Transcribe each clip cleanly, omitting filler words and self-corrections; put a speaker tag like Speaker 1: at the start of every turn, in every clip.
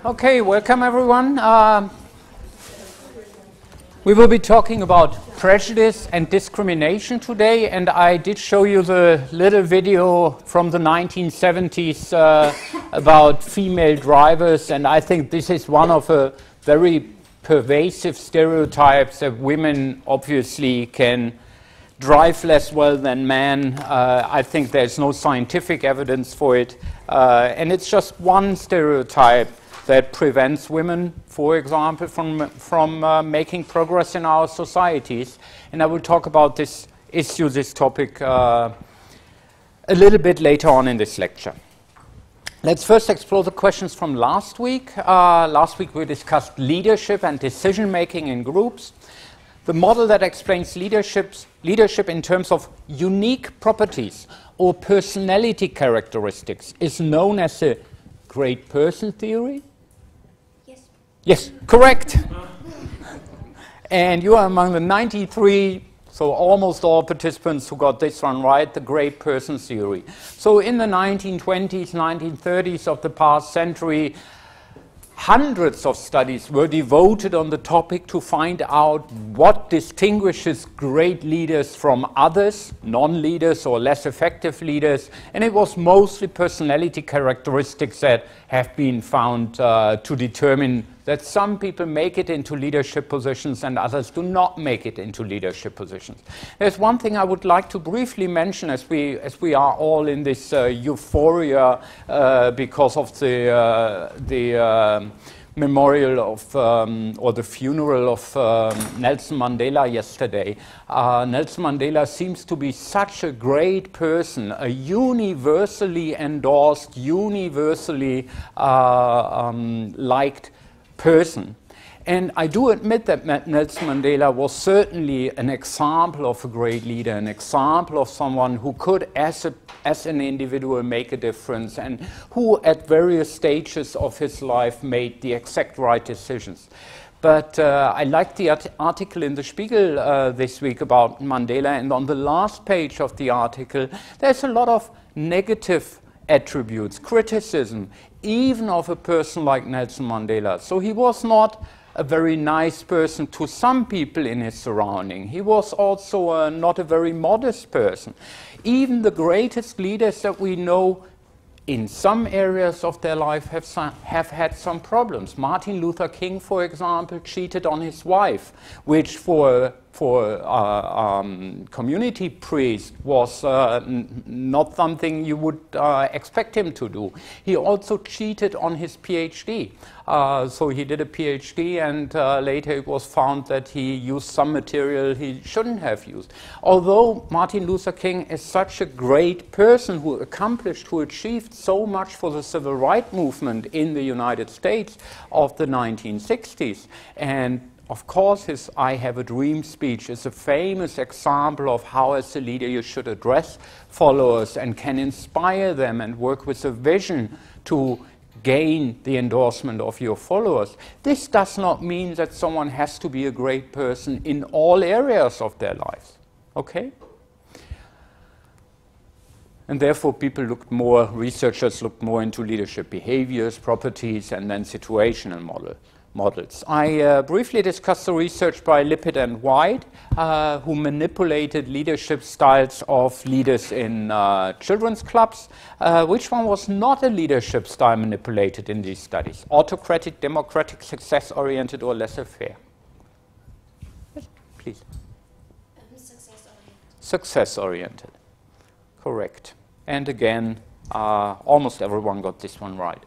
Speaker 1: Okay, welcome everyone. We will be talking about prejudice and discrimination today, and I did show you the little video from the 1970s about female drivers, and I think this is one of the very pervasive stereotypes that women obviously can drive less well than men. I think there's no scientific evidence for it, and it's just one stereotype that prevents women, for example, from making progress in our societies. And I will talk about this issue, this topic, a little bit later on in this lecture. Let's first explore the questions from last week. Last week we discussed leadership and decision-making in groups. The model that explains leadership in terms of unique properties or personality characteristics is known as the great person theory. Yes, correct. And you are among the 93, so almost all participants who got this one right, the great person theory. So in the 1920s, 1930s of the past century, hundreds of studies were devoted on the topic to find out what distinguishes great leaders from others, non-leaders or less effective leaders, and it was mostly personality characteristics that have been found to determine that some people make it into leadership positions and others do not make it into leadership positions. There's one thing I would like to briefly mention as we are all in this euphoria because of the memorial of, or the funeral of Nelson Mandela yesterday. Nelson Mandela seems to be such a great person, a universally endorsed, universally liked person. And I do admit that Nelson Mandela was certainly an example of a great leader, an example of someone who could, as an individual, make a difference, and who at various stages of his life made the exact right decisions. But I liked the article in the Spiegel this week about Mandela, and on the last page of the article, there's a lot of negative attributes, criticism, even of a person like Nelson Mandela. So he was not a very nice person to some people in his surrounding. He was also not a very modest person. Even the greatest leaders that we know in some areas of their life have had some problems. Martin Luther King, for example, cheated on his wife, which for community priest was not something you would expect him to do. He also cheated on his PhD. So he did a PhD, and later it was found that he used some material he shouldn't have used. Although Martin Luther King is such a great person who achieved so much for the civil rights movement in the United States of the 1960s, and of course, his I Have a Dream speech is a famous example of how, as a leader, you should address followers and can inspire them and work with a vision to gain the endorsement of your followers. This does not mean that someone has to be a great person in all areas of their lives. Okay? And therefore, researchers looked more into leadership behaviors, properties, and then situational models. I briefly discussed the research by Lippitt and White, who manipulated leadership styles of leaders in children's clubs. Which one was not a leadership style manipulated in these studies? Autocratic, democratic, success-oriented, or laissez-faire? Yes, please. Success-oriented. Success-oriented. Correct. And again, almost everyone got this one right.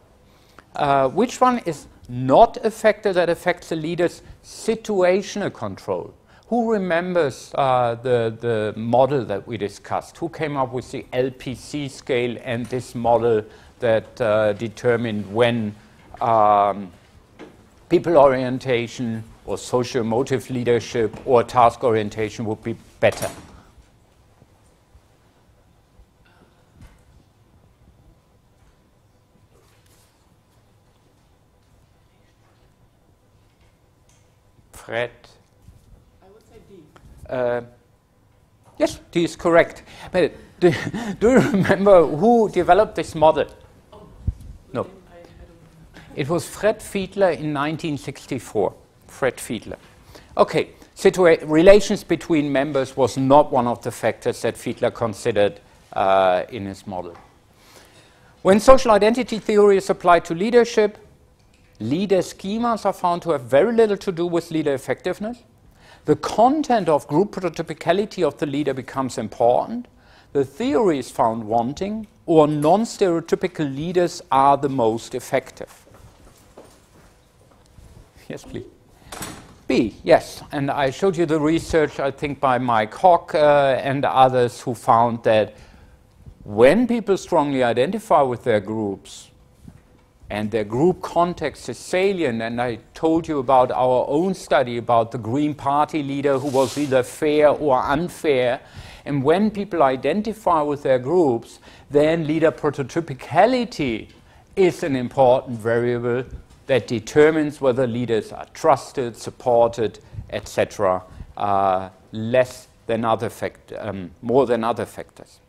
Speaker 1: Which one is not a factor that affects the leader's situational control? Who remembers the model that we discussed? Who came up with the LPC scale and this model that determined when people orientation or socio-emotive leadership or task orientation would be better? Fred? I would say D. Yes, D is correct. But do you remember who developed this model? Oh, no. It was Fred Fiedler in 1964. Fred Fiedler. Okay, relations between members was not one of the factors that Fiedler considered in his model. When social identity theory is applied to leadership, leader schemas are found to have very little to do with leader effectiveness. The content of group prototypicality of the leader becomes important. The theory is found wanting, or non-stereotypical leaders are the most effective. Yes, please. B, yes, and I showed you the research, I think, by Mike Hock and others who found that when people strongly identify with their groups and their group context is salient, and I told you about our own study about the Green Party leader who was either fair or unfair, and when people identify with their groups, then leader prototypicality is an important variable that determines whether leaders are trusted, supported, etc., more than other factors.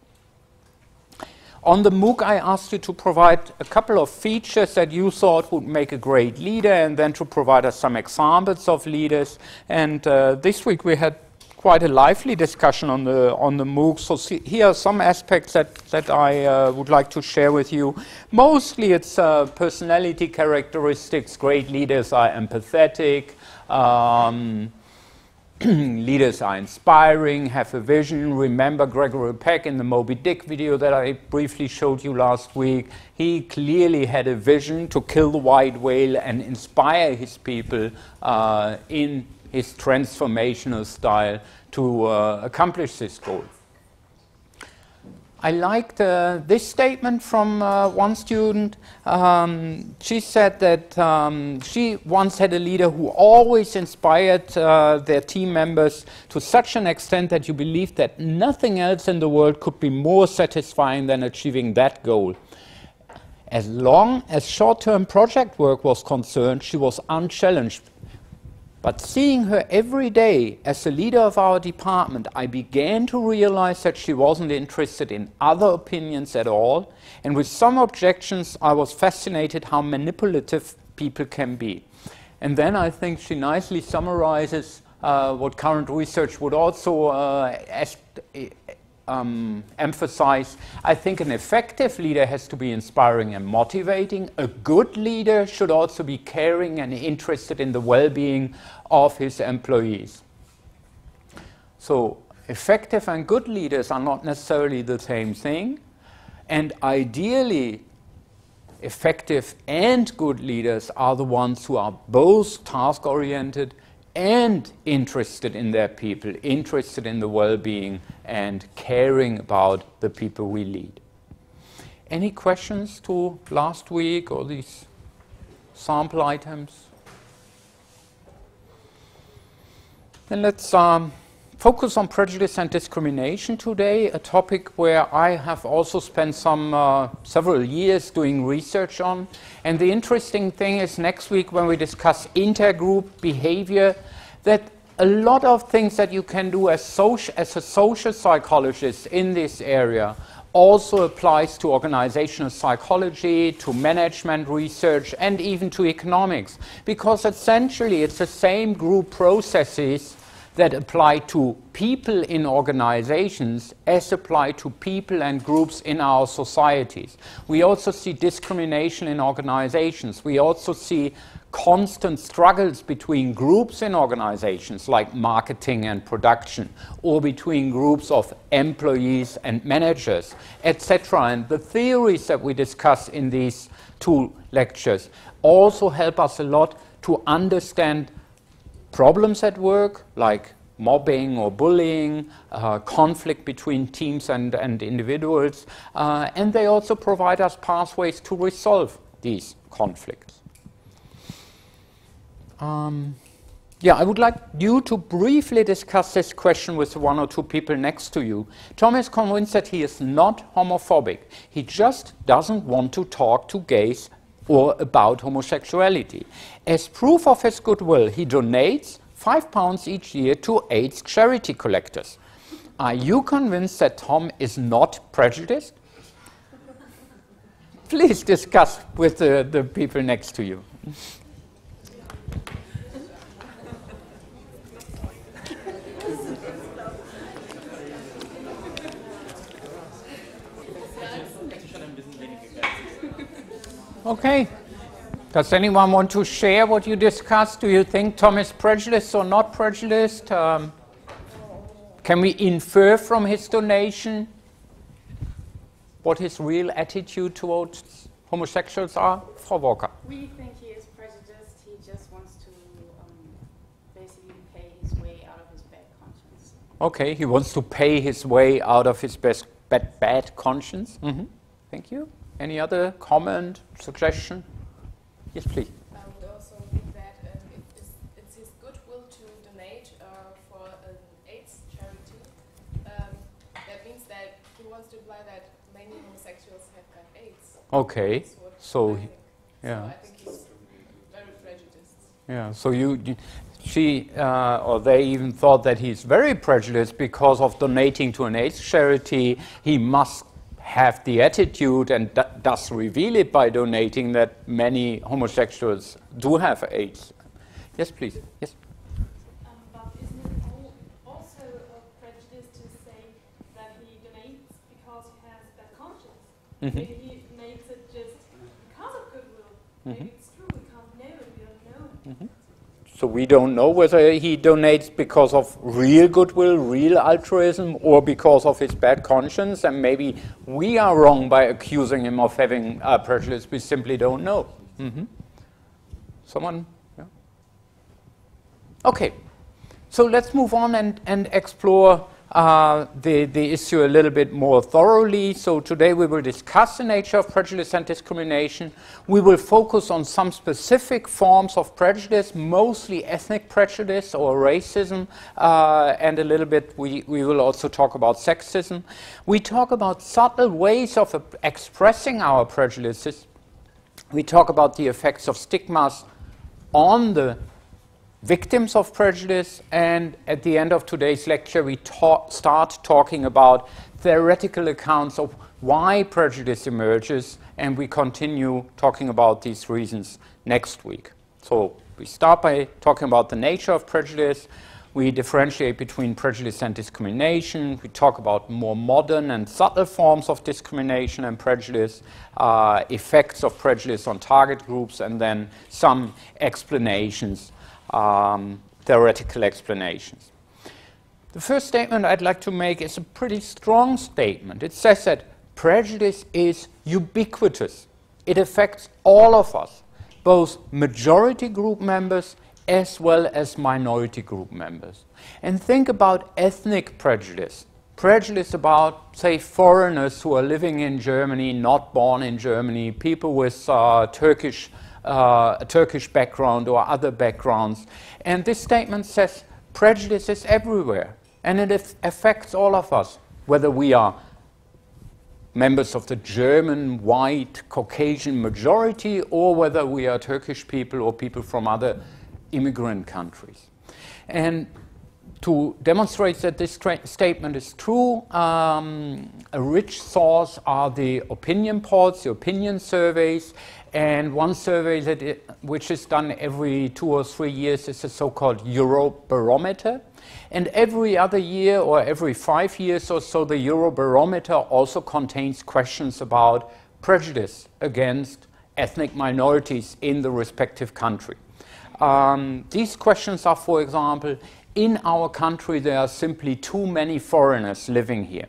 Speaker 1: On the MOOC, I asked you to provide a couple of features that you thought would make a great leader, and then to provide us some examples of leaders. And this week we had quite a lively discussion on the MOOC. So here are some aspects that I would like to share with you. Mostly it's personality characteristics. Great leaders are empathetic. Leaders are inspiring, have a vision. Remember Gregory Peck in the Moby Dick video that I briefly showed you last week. He clearly had a vision to kill the white whale and inspire his people in his transformational style to accomplish this goal. I liked this statement from one student. She said that she once had a leader who always inspired their team members to such an extent that you believed that nothing else in the world could be more satisfying than achieving that goal. As long as short-term project work was concerned, she was unchallenged. But seeing her every day as the leader of our department, I began to realize that she wasn't interested in other opinions at all. And with some objections, I was fascinated how manipulative people can be. And then I think she nicely summarizes what current research would also emphasize. I think an effective leader has to be inspiring and motivating. A good leader should also be caring and interested in the well-being of his employees. So effective and good leaders are not necessarily the same thing. And ideally, effective and good leaders are the ones who are both task-oriented and interested in their people, interested in the well-being and caring about the people we lead. Any questions to last week or these sample items? Then let's focus on prejudice and discrimination today, a topic where I have also spent several years doing research on. And the interesting thing is next week when we discuss intergroup behavior, that a lot of things that you can do as a social psychologist in this area also applies to organizational psychology, to management research, and even to economics. Because essentially it's the same group processes that apply to people in organizations as apply to people and groups in our societies. We also see discrimination in organizations. We also see constant struggles between groups in organizations like marketing and production, or between groups of employees and managers, etc. And the theories that we discuss in these two lectures also help us a lot to understand problems at work, like mobbing or bullying, conflict between teams and individuals, and they also provide us pathways to resolve these conflicts. Yeah, I would like you to briefly discuss this question with one or two people next to you. Tom is convinced that he is not homophobic. He just doesn't want to talk to gays or about homosexuality. As proof of his goodwill, he donates £5 each year to AIDS charity collectors. Are you convinced that Tom is not prejudiced? please discuss with the people next to you. Okay. Does anyone want to share what you discussed? Do you think Tom is prejudiced or not prejudiced? Can we infer from his donation what his real attitude towards homosexuals are? Frau Walker.
Speaker 2: We think he is prejudiced. He just wants to basically pay his way out of his bad conscience.
Speaker 1: Okay, he wants to pay his way out of his bad conscience. Mm-hmm. Thank you. Any other comment, suggestion? Yes, please.
Speaker 3: I would also think that it's his goodwill to donate for an AIDS charity. That means that he wants to imply that many homosexuals have got AIDS.
Speaker 1: Okay, so yeah.
Speaker 3: So I think he's very prejudiced.
Speaker 1: Yeah. So she or they even thought that he's very prejudiced because of donating to an AIDS charity. He must have the attitude and thus reveal it by donating that many homosexuals do have AIDS. Yes, please. Yes.
Speaker 4: But isn't it also a prejudice to say that he donates because he has bad conscience?
Speaker 1: Mm-hmm.
Speaker 4: Maybe he makes it just because of goodwill.
Speaker 1: Mm-hmm.
Speaker 4: Maybe it's true, we can't know, we don't know.
Speaker 1: Mm-hmm. So we don't know whether he donates because of real goodwill, real altruism, or because of his bad conscience. And maybe we are wrong by accusing him of having prejudice. We simply don't know. Mm-hmm. Someone? Yeah. Okay. So let's move on and explore the issue a little bit more thoroughly. So today we will discuss the nature of prejudice and discrimination. We will focus on some specific forms of prejudice, mostly ethnic prejudice or racism, and a little bit we will also talk about sexism. We talk about subtle ways of expressing our prejudices. We talk about the effects of stigmas on the victims of prejudice, and at the end of today's lecture we start talking about theoretical accounts of why prejudice emerges, and we continue talking about these reasons next week. So we start by talking about the nature of prejudice. We differentiate between prejudice and discrimination. We talk about more modern and subtle forms of discrimination and prejudice, effects of prejudice on target groups, and then some explanations, theoretical explanations. The first statement I'd like to make is a pretty strong statement. It says that prejudice is ubiquitous. It affects all of us, both majority group members as well as minority group members. And think about ethnic prejudice. Prejudice about, say, foreigners who are living in Germany, not born in Germany, people with Turkish background or other backgrounds. And this statement says prejudice is everywhere, and it affects all of us, whether we are members of the German, white, Caucasian majority, or whether we are Turkish people or people from other immigrant countries. And to demonstrate that this statement is true, a rich source are the opinion polls, the opinion surveys. And one survey which is done every 2 or 3 years is a so-called Eurobarometer. And every other year or every 5 years or so, the Eurobarometer also contains questions about prejudice against ethnic minorities in the respective country. These questions are, for example, in our country there are simply too many foreigners living here.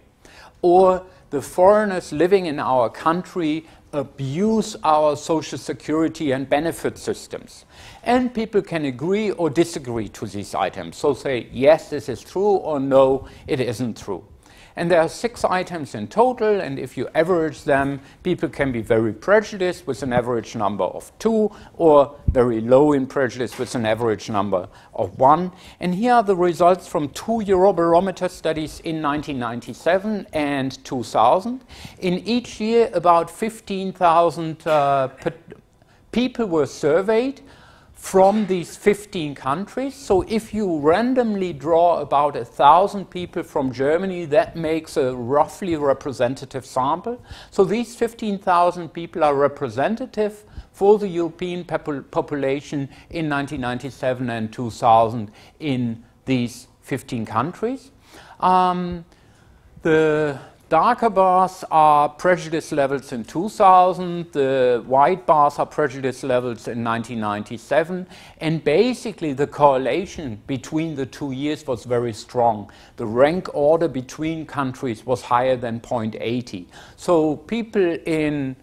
Speaker 1: Or the foreigners living in our country abuse our social security and benefit systems. And people can agree or disagree to these items. So say, yes, this is true, or no, it isn't true. And there are 6 items in total, and if you average them, people can be very prejudiced with an average number of 2, or very low in prejudice with an average number of 1. And here are the results from 2 Eurobarometer studies in 1997 and 2000. In each year, about 15,000 people were surveyed. from these 15 countries. So if you randomly draw about 1,000 people from Germany, that makes a roughly representative sample. So these 15,000 people are representative for the European population in 1997 and 2000 in these 15 countries. The darker bars are prejudice levels in 2000, the white bars are prejudice levels in 1997, and basically the correlation between the 2 years was very strong. The rank order between countries was higher than 0.80. So people in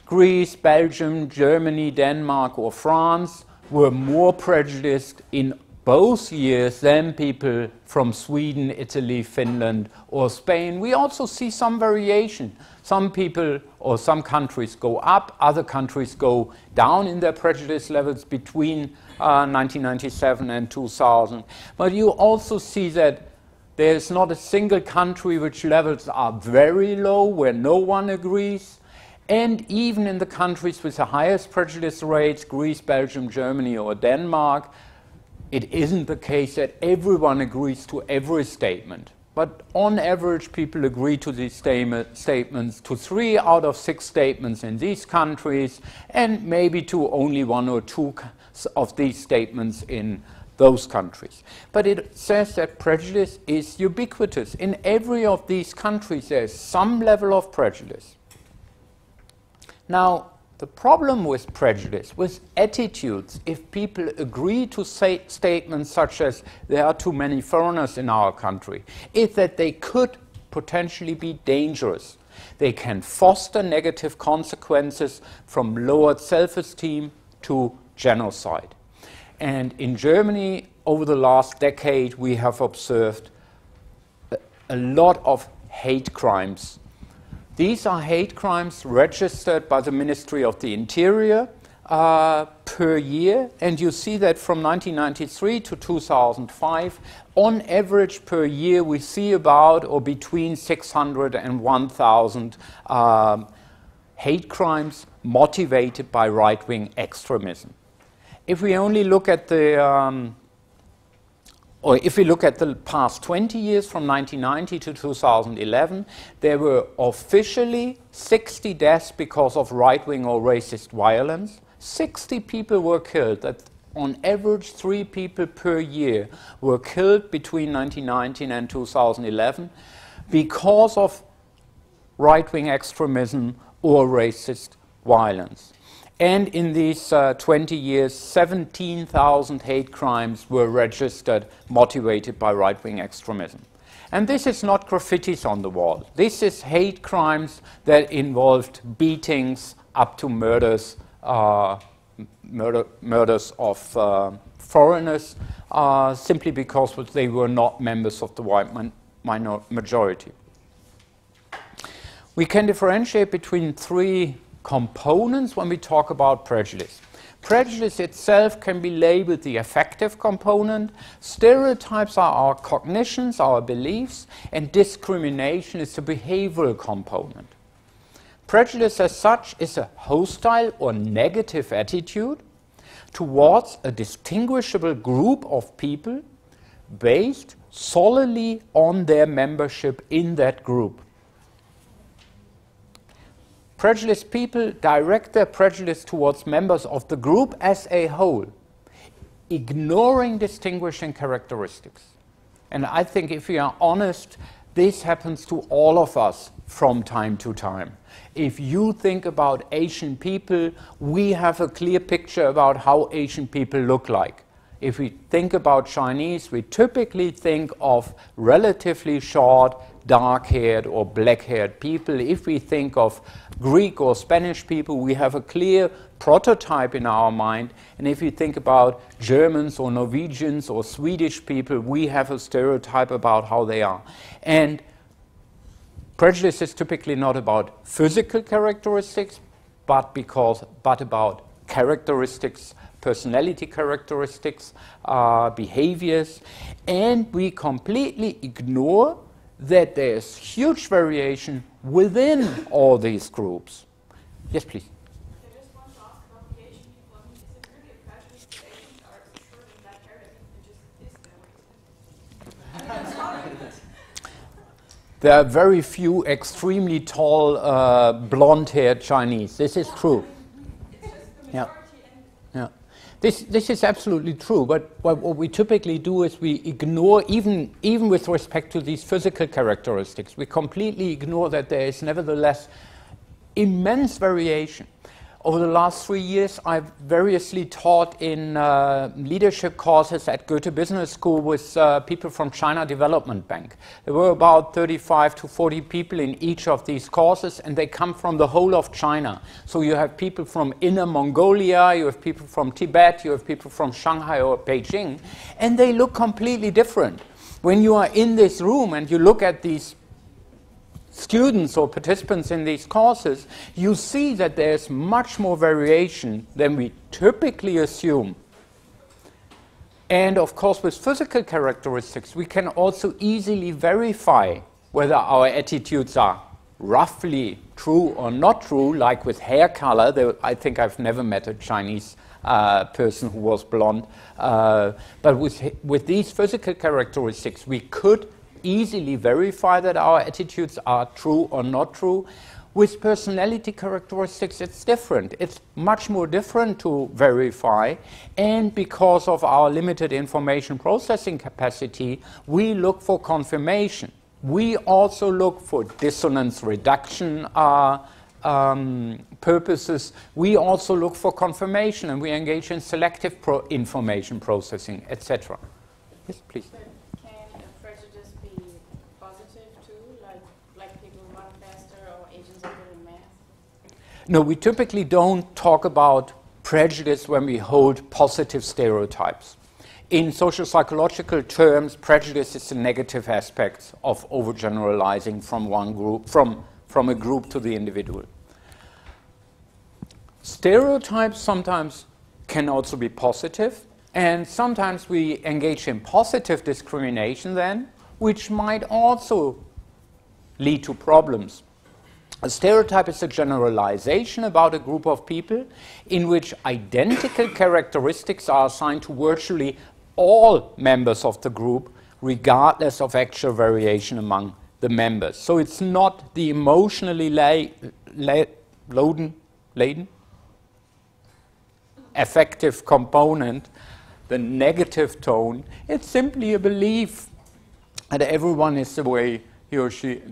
Speaker 1: Greece, Belgium, Germany, Denmark or France were more prejudiced in both years than people from Sweden, Italy, Finland or Spain. We also see some variation. Some people or some countries go up, other countries go down in their prejudice levels between 1997 and 2000. But you also see that there's not a single country which levels are very low, where no one agrees. And even in the countries with the highest prejudice rates, Greece, Belgium, Germany or Denmark, it isn't the case that everyone agrees to every statement. But on average, people agree to these statements, to 3 out of 6 statements in these countries, and maybe to only 1 or 2 of these statements in those countries. But it says that prejudice is ubiquitous. In every of these countries, there's some level of prejudice. Now, the problem with prejudice, with attitudes, if people agree to say statements such as there are too many foreigners in our country, is that they could potentially be dangerous. They can foster negative consequences from lowered self-esteem to genocide. And in Germany, over the last decade, we have observed a lot of hate crimes. These are hate crimes registered by the Ministry of the Interior per year, and you see that from 1993 to 2005, on average per year, we see about or between 600 and 1,000 hate crimes motivated by right-wing extremism. If we only look at the or if we look at the past 20 years, from 1990 to 2011, there were officially 60 deaths because of right-wing or racist violence. 60 people were killed. That on average, 3 people per year were killed between 1990 and 2011 because of right-wing extremism or racist violence. And in these 20 years, 17,000 hate crimes were registered motivated by right-wing extremism. And this is not graffitis on the wall. This is hate crimes that involved beatings up to murders, murders of foreigners, simply because they were not members of the white majority. We can differentiate between 3 components when we talk about prejudice. Prejudice itself can be labeled the affective component. Stereotypes are our cognitions, our beliefs, and discrimination is the behavioral component. Prejudice as such is a hostile or negative attitude towards a distinguishable group of people based solely on their membership in that group. Prejudiced people direct their prejudice towards members of the group as a whole, ignoring distinguishing characteristics. And I think if we are honest, this happens to all of us from time to time. If you think about Asian people, we have a clear picture about how Asian people look like. If we think about Chinese, we typically think of relatively short, dark-haired or black-haired people. If we think of Greek or Spanish people, we have a clear prototype in our mind. And if we think about Germans or Norwegians or Swedish people, we have a stereotype about how they are. And prejudice is typically not about physical characteristics, but about characteristics, personality characteristics, behaviors, and we completely ignore that there's huge variation within all these groups. Yes, please.
Speaker 3: I just want to ask about the Asian people. I mean, is it really a prejudice that Asian
Speaker 1: There are very few extremely tall, blonde-haired Chinese. This is true. Yeah. Yeah. This is absolutely true, but what we typically do is we ignore, even with respect to these physical characteristics, we completely ignore that there is nevertheless immense variation. Over the last 3 years, I've variously taught in leadership courses at Goethe Business School with people from China Development Bank. There were about 35 to 40 people in each of these courses, and they come from the whole of China. So you have people from Inner Mongolia, you have people from Tibet, you have people from Shanghai or Beijing, and they look completely different. When you are in this room and you look at these students or participants in these courses, you see that there's much more variation than we typically assume. And of course, with physical characteristics, we can also easily verify whether our attitudes are roughly true or not true, like with hair color. I think I've never met a Chinese person who was blonde. But with these physical characteristics, we could easily verify that our attitudes are true or not true. With personality characteristics, it's different. It's much more different to verify, and because of our limited information processing capacity, we look for confirmation. We also look for dissonance reduction purposes. We also look for confirmation, and we engage in selective information processing, etc. Yes, please. No, we typically don't talk about prejudice when we hold positive stereotypes. In social psychological terms, prejudice is the negative aspect of overgeneralizing from one group, from a group to the individual. Stereotypes sometimes can also be positive, and sometimes we engage in positive discrimination then, which might also lead to problems. A stereotype is a generalization about a group of people in which identical characteristics are assigned to virtually all members of the group, regardless of actual variation among the members. So it's not the emotionally laden, affective component, the negative tone. It's simply a belief that everyone is the way he or she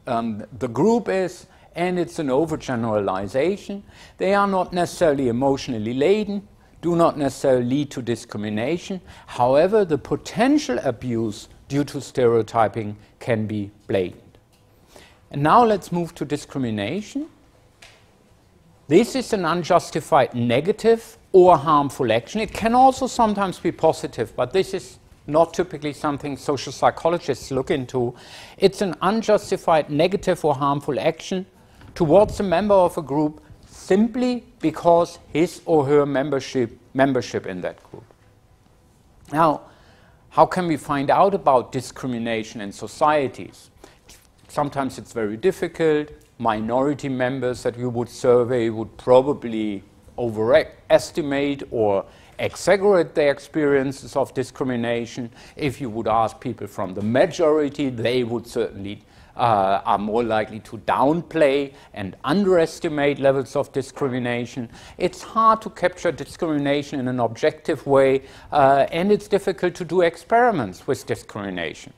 Speaker 1: the group is, and it's an overgeneralization. They are not necessarily emotionally laden, do not necessarily lead to discrimination. However, the potential abuse due to stereotyping can be blatant. And now let's move to discrimination. This is an unjustified negative or harmful action. It can also sometimes be positive, but this is not typically something social psychologists look into. It's an unjustified negative or harmful action towards a member of a group simply because his or her membership in that group. Now, how can we find out about discrimination in societies? Sometimes it's very difficult. Minority members that you would survey would probably overestimate or exaggerate their experiences of discrimination. If you would ask people from the majority, they would certainly are more likely to downplay and underestimate levels of discrimination. It's hard to capture discrimination in an objective way, and it's difficult to do experiments with discrimination.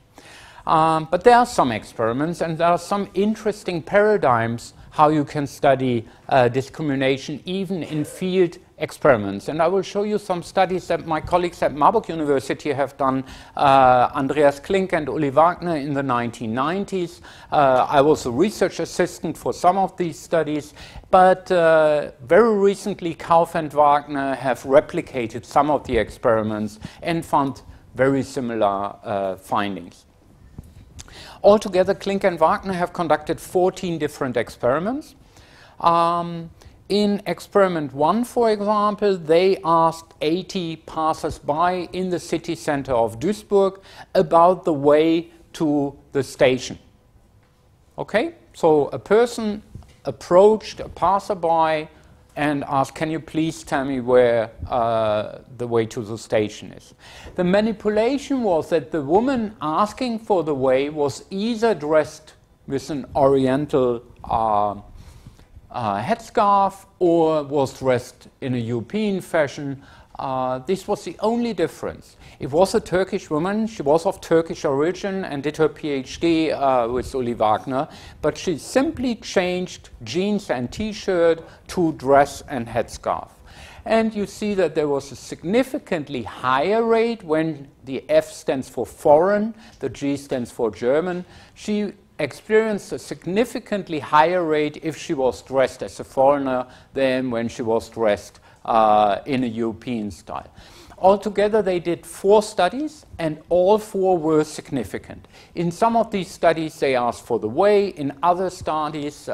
Speaker 1: But there are some experiments, and there are some interesting paradigms how you can study discrimination even in field experiments. And I will show you some studies that my colleagues at Marburg University have done, Andreas Klink and Uli Wagner in the 1990s. I was a research assistant for some of these studies, but very recently Kauf and Wagner have replicated some of the experiments and found very similar findings. Altogether, Klink and Wagner have conducted 14 different experiments. In experiment 1, for example, they asked 80 passers-by in the city center of Duisburg about the way to the station. Okay, so a person approached a passerby and ask, can you please tell me where the way to the station is? The manipulation was that the woman asking for the way was either dressed with an oriental headscarf or was dressed in a European fashion. This was the only difference. It was a Turkish woman. She was of Turkish origin and did her PhD with Uli Wagner, but she simply changed jeans and t-shirt to dress and headscarf. And you see that there was a significantly higher rate when the F stands for foreign, the G stands for German. She experienced a significantly higher rate if she was dressed as a foreigner than when she was dressed in a European style. Altogether, they did 4 studies, and all 4 were significant. In some of these studies, they asked for the way. In other studies,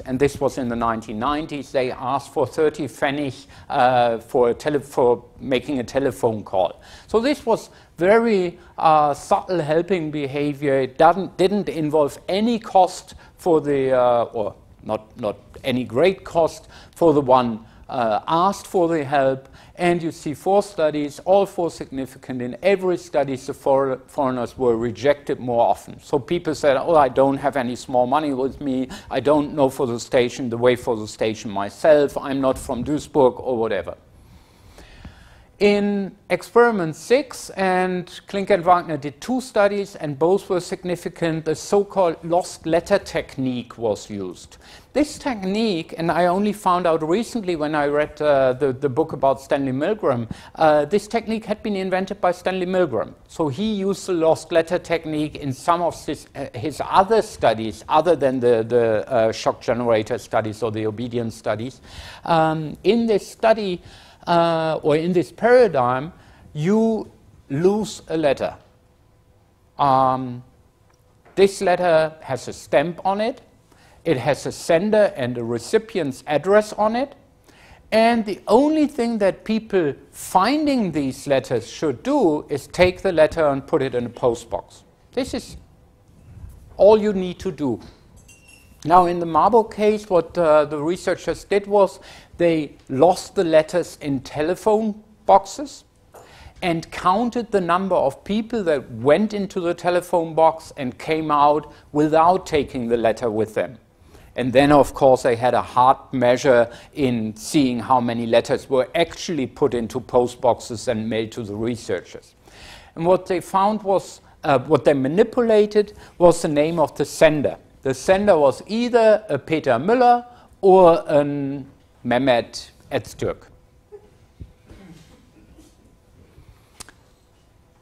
Speaker 1: and this was in the 1990s, they asked for 30 Pfennig for making a telephone call. So this was very subtle helping behavior. It didn't involve any cost for the, or not any great cost for the one asked for the help. And you see 4 studies, all 4 significant. In every study, the foreigners were rejected more often. So people said, oh, I don't have any small money with me. I don't know for the station, the way for the station myself. I'm not from Duisburg or whatever. In experiment 6, and Klinke and Wagner did 2 studies, and both were significant. The so-called lost letter technique was used. This technique, and I only found out recently when I read the book about Stanley Milgram, this technique had been invented by Stanley Milgram. So he used the lost letter technique in some of his other studies, other than the shock generator studies or the obedience studies. In this study, or in this paradigm, you lose a letter. This letter has a stamp on it. It has a sender and a recipient's address on it. And the only thing that people finding these letters should do is take the letter and put it in a post box. This is all you need to do. Now, in the Marburg case, what the researchers did was they lost the letters in telephone boxes and counted the number of people that went into the telephone box and came out without taking the letter with them. And then, of course, they had a hard measure in seeing how many letters were actually put into post boxes and mailed to the researchers. And what they found was, what they manipulated was the name of the sender. The sender was either a Peter Müller or a Mehmet Öztürk.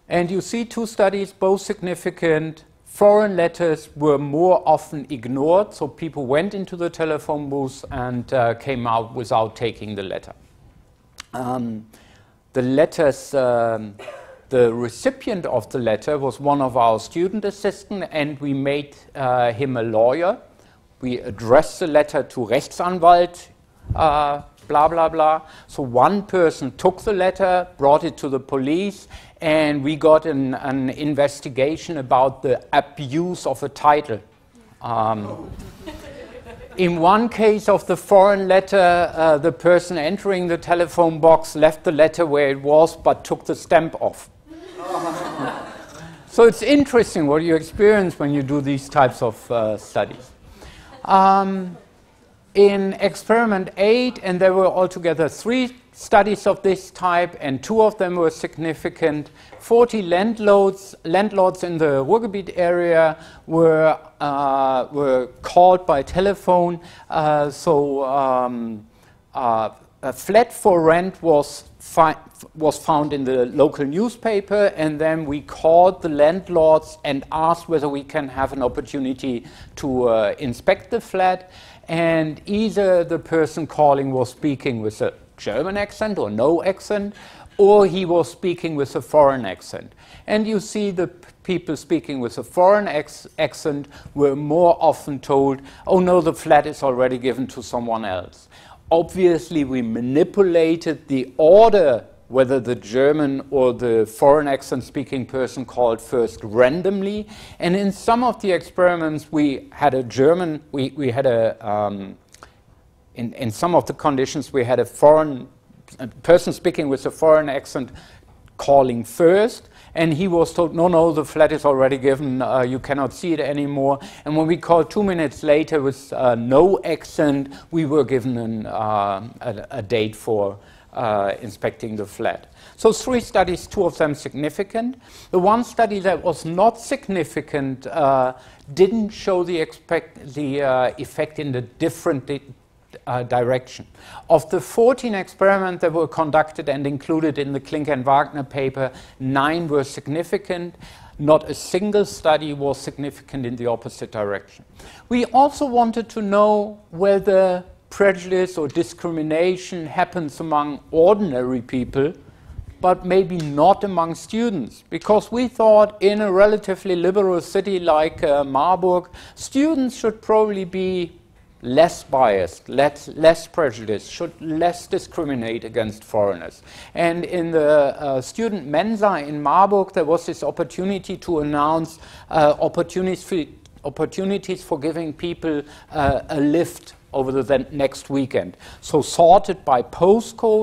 Speaker 1: And you see 2 studies, both significant. Foreign letters were more often ignored, so people went into the telephone booth and came out without taking the letter. The letters, the recipient of the letter was one of our student assistants, and we made him a lawyer. We addressed the letter to Rechtsanwalt, blah, blah, blah. So one person took the letter, brought it to the police, and we got an investigation about the abuse of a title. In one case of the foreign letter, the person entering the telephone box left the letter where it was, but took the stamp off. So it's interesting what you experience when you do these types of studies. In experiment 8, and there were altogether 3 studies of this type, and 2 of them were significant. 40 landlords in the Ruhrgebiet area were called by telephone. A flat for rent was found in the local newspaper, and then we called the landlords and asked whether we can have an opportunity to inspect the flat. And either the person calling was speaking with a German accent or no accent, or he was speaking with a foreign accent. And you see the people speaking with a foreign accent were more often told, oh no, the flat is already given to someone else. Obviously, we manipulated the order whether the German or the foreign accent-speaking person called first randomly. And in some of the experiments, we had a German, we had a in some of the conditions we had a person speaking with a foreign accent calling first, and he was told, no, the flat is already given, you cannot see it anymore. And when we called 2 minutes later with no accent, we were given a date for inspecting the flat. So 3 studies, 2 of them significant. The one study that was not significant didn't show the effect in the different direction. Of the 14 experiments that were conducted and included in the Klink and Wagner paper, 9 were significant. Not a single study was significant in the opposite direction. We also wanted to know whether prejudice or discrimination happens among ordinary people, but maybe not among students, because we thought in a relatively liberal city like Marburg, students should probably be less biased, less prejudiced, should less discriminate against foreigners. And in the student Mensa in Marburg, there was this opportunity to announce opportunities for giving people a lift over the next weekend. So sorted by postcodes,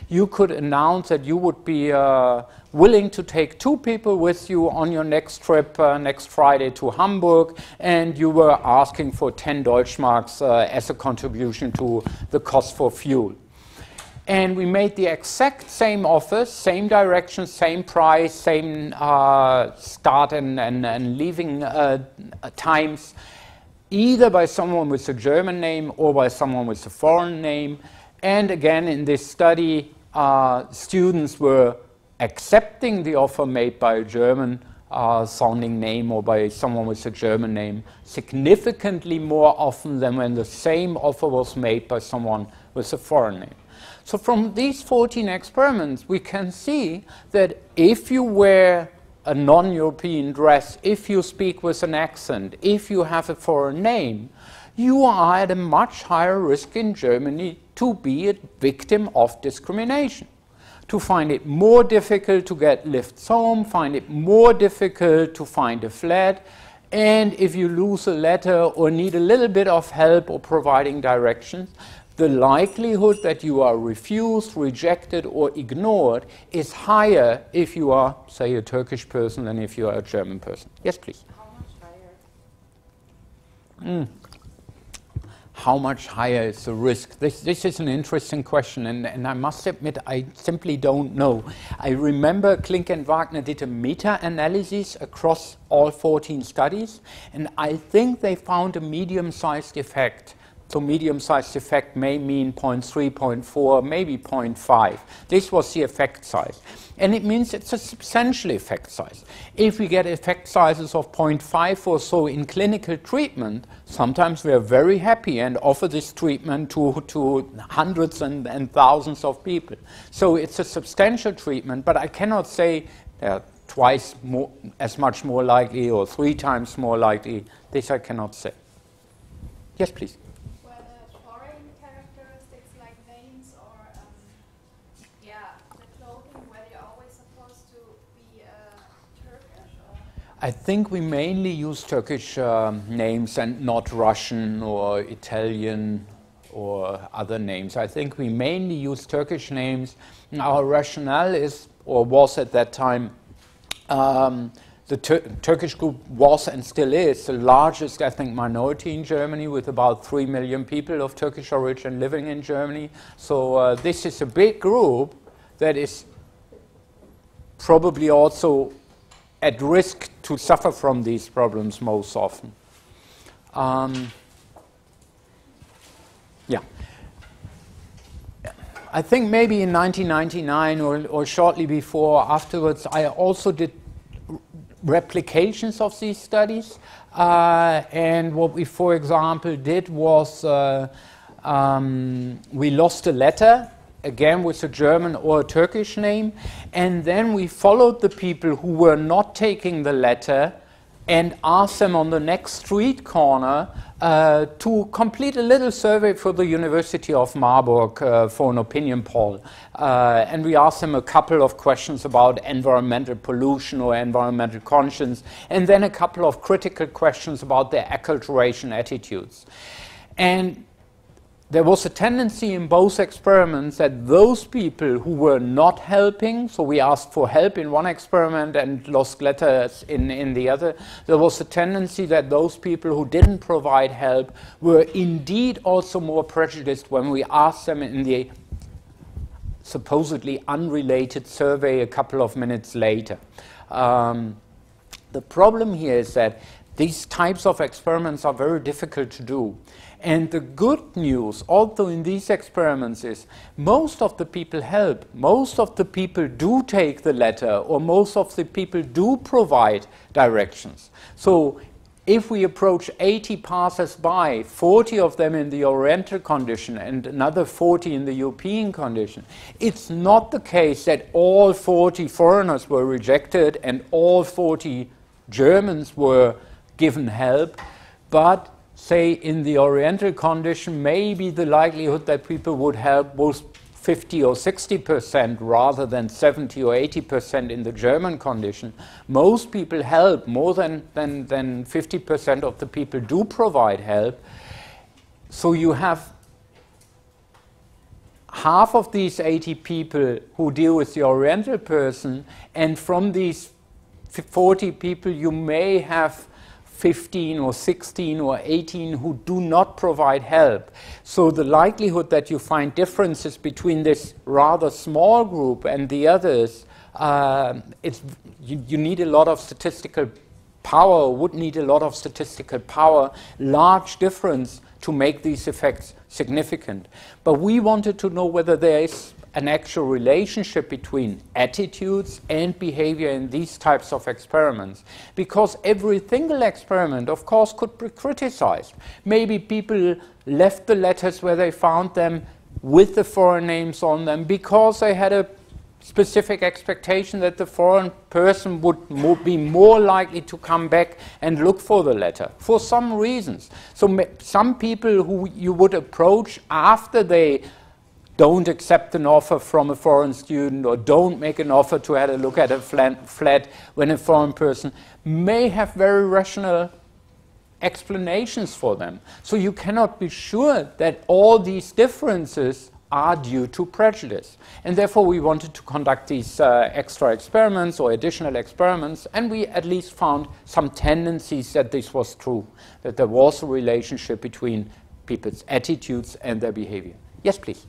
Speaker 1: you could announce that you would be willing to take 2 people with you on your next trip next Friday to Hamburg, and you were asking for 10 Deutschmarks as a contribution to the cost for fuel. And we made the exact same offers, same direction, same price, same start and leaving times, either by someone with a German name or by someone with a foreign name. And again, in this study, students were accepting the offer made by a German sounding name or by someone with a German name significantly more often than when the same offer was made by someone with a foreign name. So from these 14 experiments, we can see that if you wear a non-European dress, if you speak with an accent, if you have a foreign name, you are at a much higher risk in Germany to be a victim of discrimination, to find it more difficult to get lifts home, find it more difficult to find a flat, and if you lose a letter or need a little bit of help or providing directions, the likelihood that you are refused, rejected, or ignored is higher if you are, say, a Turkish person than if you are a German person. Yes, please.
Speaker 2: How much higher?
Speaker 1: How much higher is the risk? This is an interesting question, and I must admit I simply don't know. I remember Klink and Wagner did a meta-analysis across all 14 studies, and I think they found a medium-sized effect. So medium-sized effect may mean 0.3, 0.4, maybe 0.5. This was the effect size. And it means it's a substantial effect size. If we get effect sizes of 0.5 or so in clinical treatment, sometimes we are very happy and offer this treatment to hundreds and thousands of people. So it's a substantial treatment, but I cannot say twice more, as much more likely or 3 times more likely. This I cannot say. Yes, please. I think we mainly use Turkish names and not Russian or Italian or other names. I think we mainly use Turkish names. Our rationale is, or was at that time, the Turkish group was and still is the largest ethnic minority in Germany, with about 3 million people of Turkish origin living in Germany. So this is a big group that is probably also at risk to suffer from these problems most often. Yeah. I think maybe in 1999 or shortly before, afterwards, I also did replications of these studies. And what we, for example, did was we lost a letter, again with a German or a Turkish name, and then we followed the people who were not taking the letter and asked them on the next street corner to complete a little survey for the University of Marburg for an opinion poll. And we asked them a couple of questions about environmental pollution or environmental conscience, and then a couple of critical questions about their acculturation attitudes. And there was a tendency in both experiments that those people who were not helping, so we asked for help in one experiment and lost letters in the other, there was a tendency that those people who didn't provide help were indeed also more prejudiced when we asked them in the supposedly unrelated survey a couple of minutes later. The problem here is that these types of experiments are very difficult to do. And the good news, although in these experiments, is most of the people help, most of the people do take the letter, or most of the people do provide directions. So if we approach 80 passers-by, 40 of them in the Oriental condition and another 40 in the European condition, it's not the case that all 40 foreigners were rejected and all 40 Germans were given help, but say in the Oriental condition, maybe the likelihood that people would help was 50 or 60% rather than 70 or 80% in the German condition. Most people help, more than 50% of the people do provide help. So you have half of these 80 people who deal with the Oriental person, and from these 40 people you may have 15 or 16 or 18 who do not provide help. So the likelihood that you find differences between this rather small group and the others, you need a lot of statistical power, would need a lot of statistical power, large difference to make these effects significant. But we wanted to know whether there is an actual relationship between attitudes and behavior in these types of experiments. Because every single experiment, of course, could be criticized. Maybe people left the letters where they found them with the foreign names on them because they had a specific expectation that the foreign person would be more likely to come back and look for the letter for some reasons. So some people who you would approach after they don't accept an offer from a foreign student or don't make an offer to have a look at a flat when a foreign person may have very rational explanations for them. So you cannot be sure that all these differences are due to prejudice. And therefore we wanted to conduct these extra experiments or additional experiments, and we at least found some tendencies that this was true, that there was a relationship between people's attitudes and their behavior. Yes, please.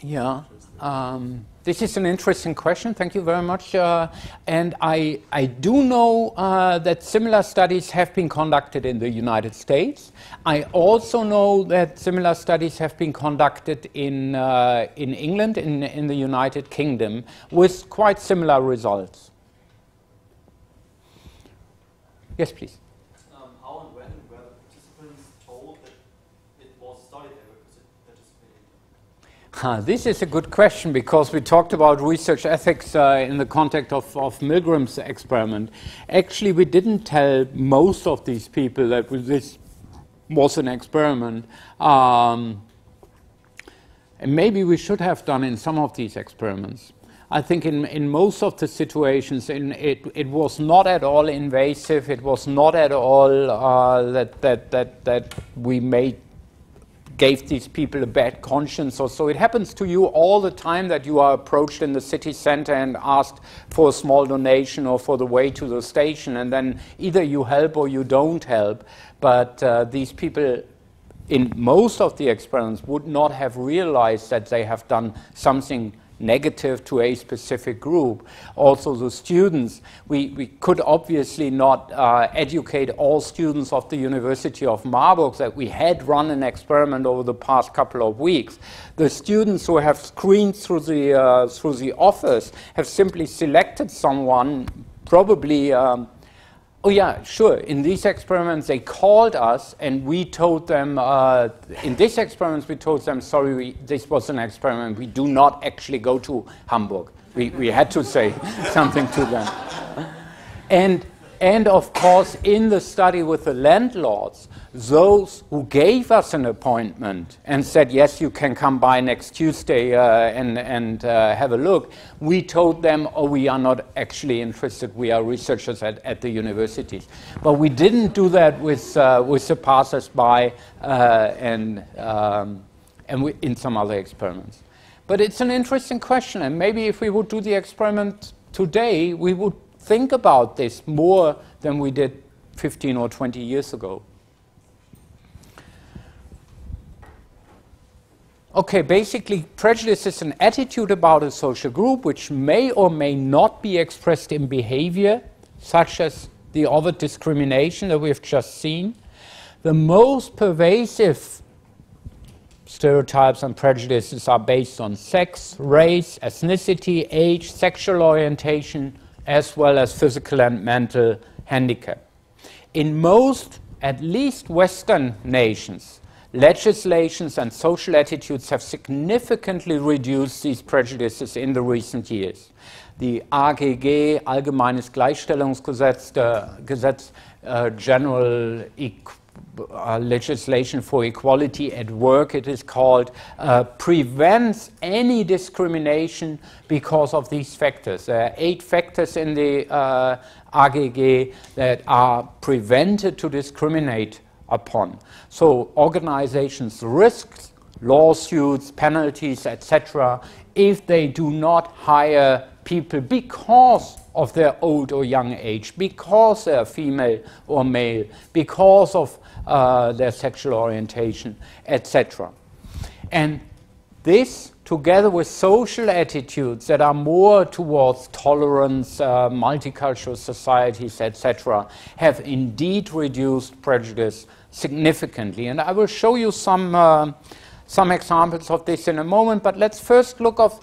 Speaker 1: Yeah, this is an interesting question. Thank you very much. And I do know that similar studies have been conducted in the United States. I also know that similar studies have been conducted in England, in the United Kingdom, with quite similar results. Yes, please.
Speaker 5: How and when were the participants told that it was a study they were participating in?
Speaker 1: This is a good question, because we talked about research ethics in the context of Milgram's experiment. Actually, we didn't tell most of these people that this was an experiment. And maybe we should have done in some of these experiments. I think in most of the situations, it was not at all invasive. It was not at all that we gave these people a bad conscience or so. It happens to you all the time that you are approached in the city center and asked for a small donation or for the way to the station, and then either you help or you don't help. But these people, in most of the experiments, would not have realized that they have done something negative to a specific group. Also the students, we could obviously not educate all students of the University of Marburg that we had run an experiment over the past couple of weeks. The students who have screened through the office have simply selected someone, probably oh yeah, sure. In these experiments, they called us, and we told them, in this experiment, we told them, sorry, this was an experiment. We do not actually go to Hamburg. We had to say something to them. And And of course, in the study with the landlords, those who gave us an appointment and said, yes, you can come by next Tuesday and have a look, we told them, oh, we are not actually interested. We are researchers at the universities. But we didn't do that with the passers-by and in some other experiments. But it's an interesting question, and maybe if we would do the experiment today, we would think about this more than we did 15 or 20 years ago. Okay, basically, prejudice is an attitude about a social group which may or may not be expressed in behavior, such as the overt discrimination that we've just seen. The most pervasive stereotypes and prejudices are based on sex, race, ethnicity, age, sexual orientation, as well as physical and mental handicap. In most, at least Western nations, legislations and social attitudes have significantly reduced these prejudices in the recent years. The AGG, Allgemeines Gleichstellungsgesetz, the General Legislation for Equality at Work, it is called, prevents any discrimination because of these factors. There are 8 factors in the AGG that are prevented to discriminate upon. So organizations risk lawsuits, penalties, etc. if they do not hire people because of their old or young age, because they are female or male, because of their sexual orientation, etc. And this, together with social attitudes that are more towards tolerance, multicultural societies, etc., have indeed reduced prejudice significantly. And I will show you some examples of this in a moment, but let's first look of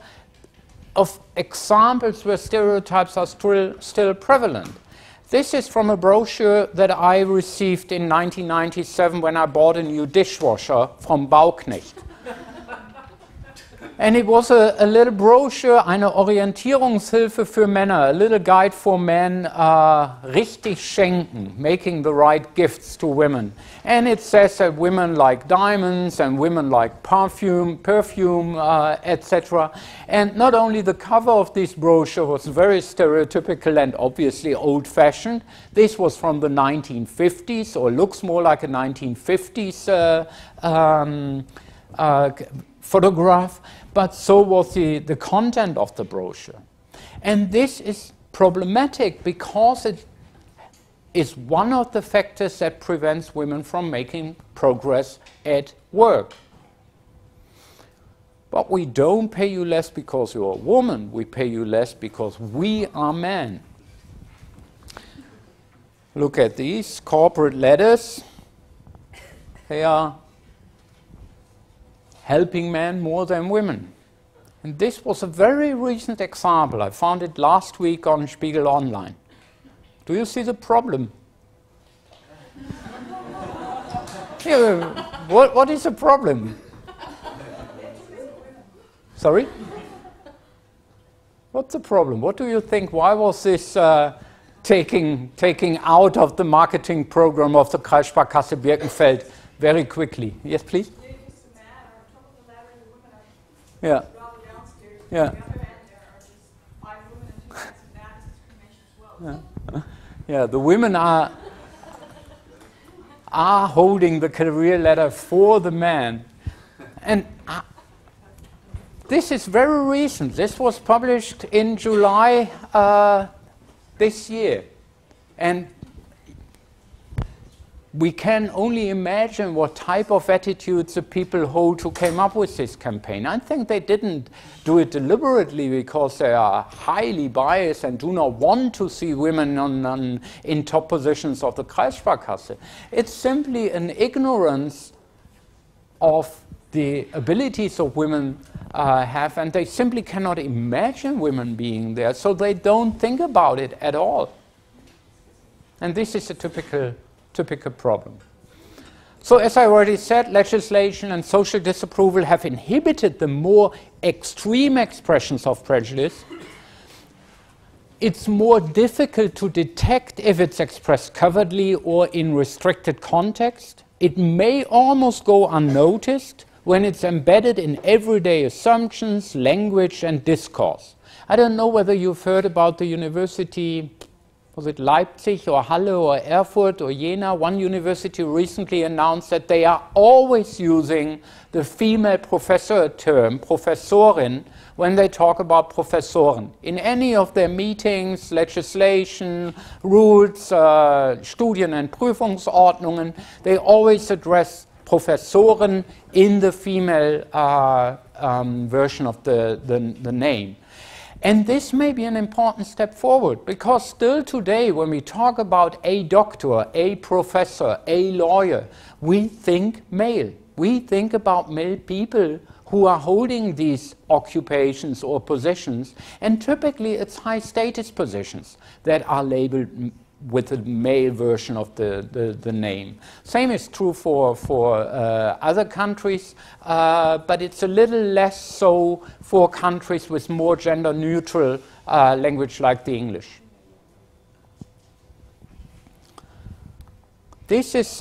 Speaker 1: examples where stereotypes are still prevalent. This is from a brochure that I received in 1997 when I bought a new dishwasher from Bauknecht. And it was a little brochure, eine Orientierungshilfe für Männer, a little guide for men, richtig schenken, making the right gifts to women. And it says that women like diamonds and women like perfume, etc. And not only the cover of this brochure was very stereotypical and obviously old-fashioned. This was from the 1950s, or looks more like a 1950s photograph, but so was the content of the brochure. And this is problematic because it is one of the factors that prevents women from making progress at work. But we don't pay you less because you're a woman, we pay you less because we are men. Look at these corporate letters. They are helping men more than women. And this was a very recent example. I found it last week on Spiegel Online. Do you see the problem? Yeah, what is the problem? Sorry? What's the problem? What do you think? Why was this taking out of the marketing program of the Kreissparkasse Birkenfeld very quickly? Yes, please? Yeah. Yeah. Yeah, the women are holding the career ladder for the man. And this is very recent. This was published in July this year. And we can only imagine what type of attitudes the people hold who came up with this campaign. I think they didn't do it deliberately because they are highly biased and do not want to see women in top positions of the Kreissparkasse. It's simply an ignorance of the abilities of women have, and they simply cannot imagine women being there, so they don't think about it at all. And this is a typical problem. So as I already said, legislation and social disapproval have inhibited the more extreme expressions of prejudice. it's more difficult to detect if it's expressed covertly or in restricted context. It may almost go unnoticed when it's embedded in everyday assumptions, language, and discourse. I don't know whether you've heard about the university, was it Leipzig or Halle or Erfurt or Jena? One university recently announced that they are always using the female professor term, Professorin, when they talk about Professoren. In any of their meetings, legislation, rules, Studien- and Prüfungsordnungen, they always address Professoren in the female version of the name. And this may be an important step forward, because still today, when we talk about a doctor, a professor, a lawyer, we think male. We think about male people who are holding these occupations or positions, and typically it's high status positions that are labeled with the male version of the name. Same is true for other countries, but it's a little less so for countries with more gender neutral language like the English. This is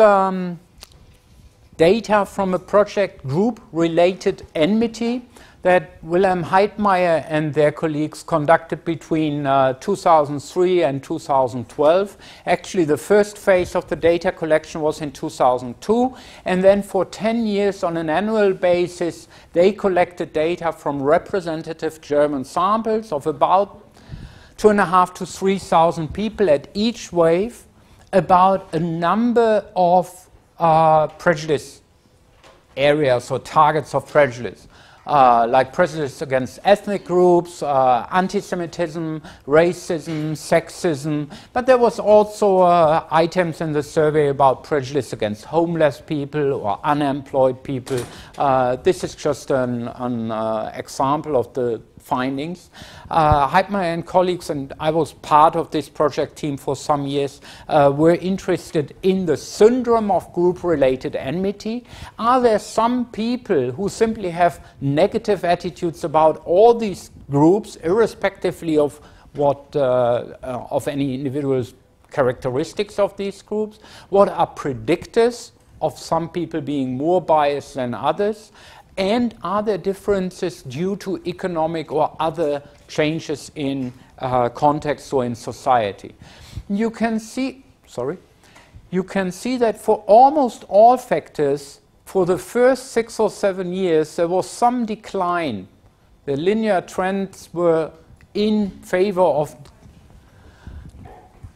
Speaker 1: data from a project Group-Related Enmity that Wilhelm Heidmeier and their colleagues conducted between 2003 and 2012. Actually, the first phase of the data collection was in 2002, and then for 10 years on an annual basis, they collected data from representative German samples of about 2,500 to 3,000 people at each wave about a number of prejudice areas or targets of prejudice. Like prejudice against ethnic groups, anti-Semitism, racism, sexism, but there was also items in the survey about prejudice against homeless people or unemployed people. This is just an example of the findings. Heidmeier and colleagues, and I was part of this project team for some years, were interested in the syndrome of group-related enmity. Are there some people who simply have negative attitudes about all these groups, irrespectively of what of any individual's characteristics of these groups? What are predictors of some people being more biased than others? And are there differences due to economic or other changes in context or in society? You can see that for almost all factors, for the first 6 or 7 years, there was some decline. The linear trends were in favor of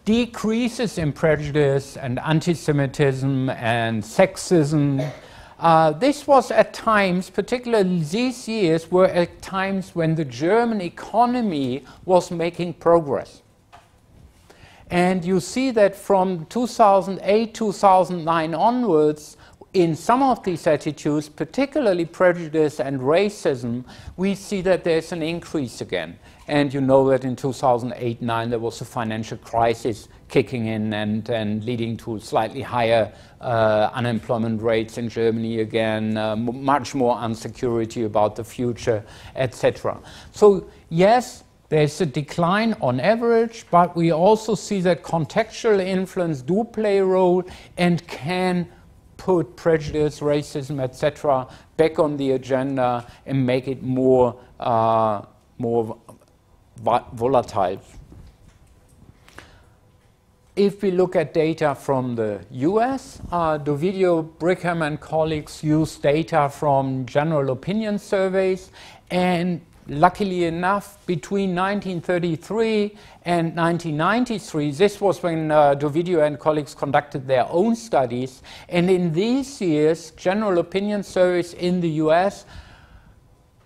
Speaker 1: decreases in prejudice and anti-Semitism and sexism. This was at times, particularly these years, were at times when the German economy was making progress. And you see that from 2008, 2009 onwards, in some of these attitudes, particularly prejudice and racism, we see that there's an increase again. And you know that in 2008-09 there was a financial crisis kicking in and leading to slightly higher unemployment rates in Germany again, much more insecurity about the future, etc. So yes, there's a decline on average, but we also see that contextual influence do play a role and can put prejudice, racism, etc. back on the agenda and make it more volatile. If we look at data from the US, Dovidio, Brigham and colleagues use data from general opinion surveys, and luckily enough, between 1933 and 1993, this was when Dovidio and colleagues conducted their own studies, and in these years, general opinion surveys in the US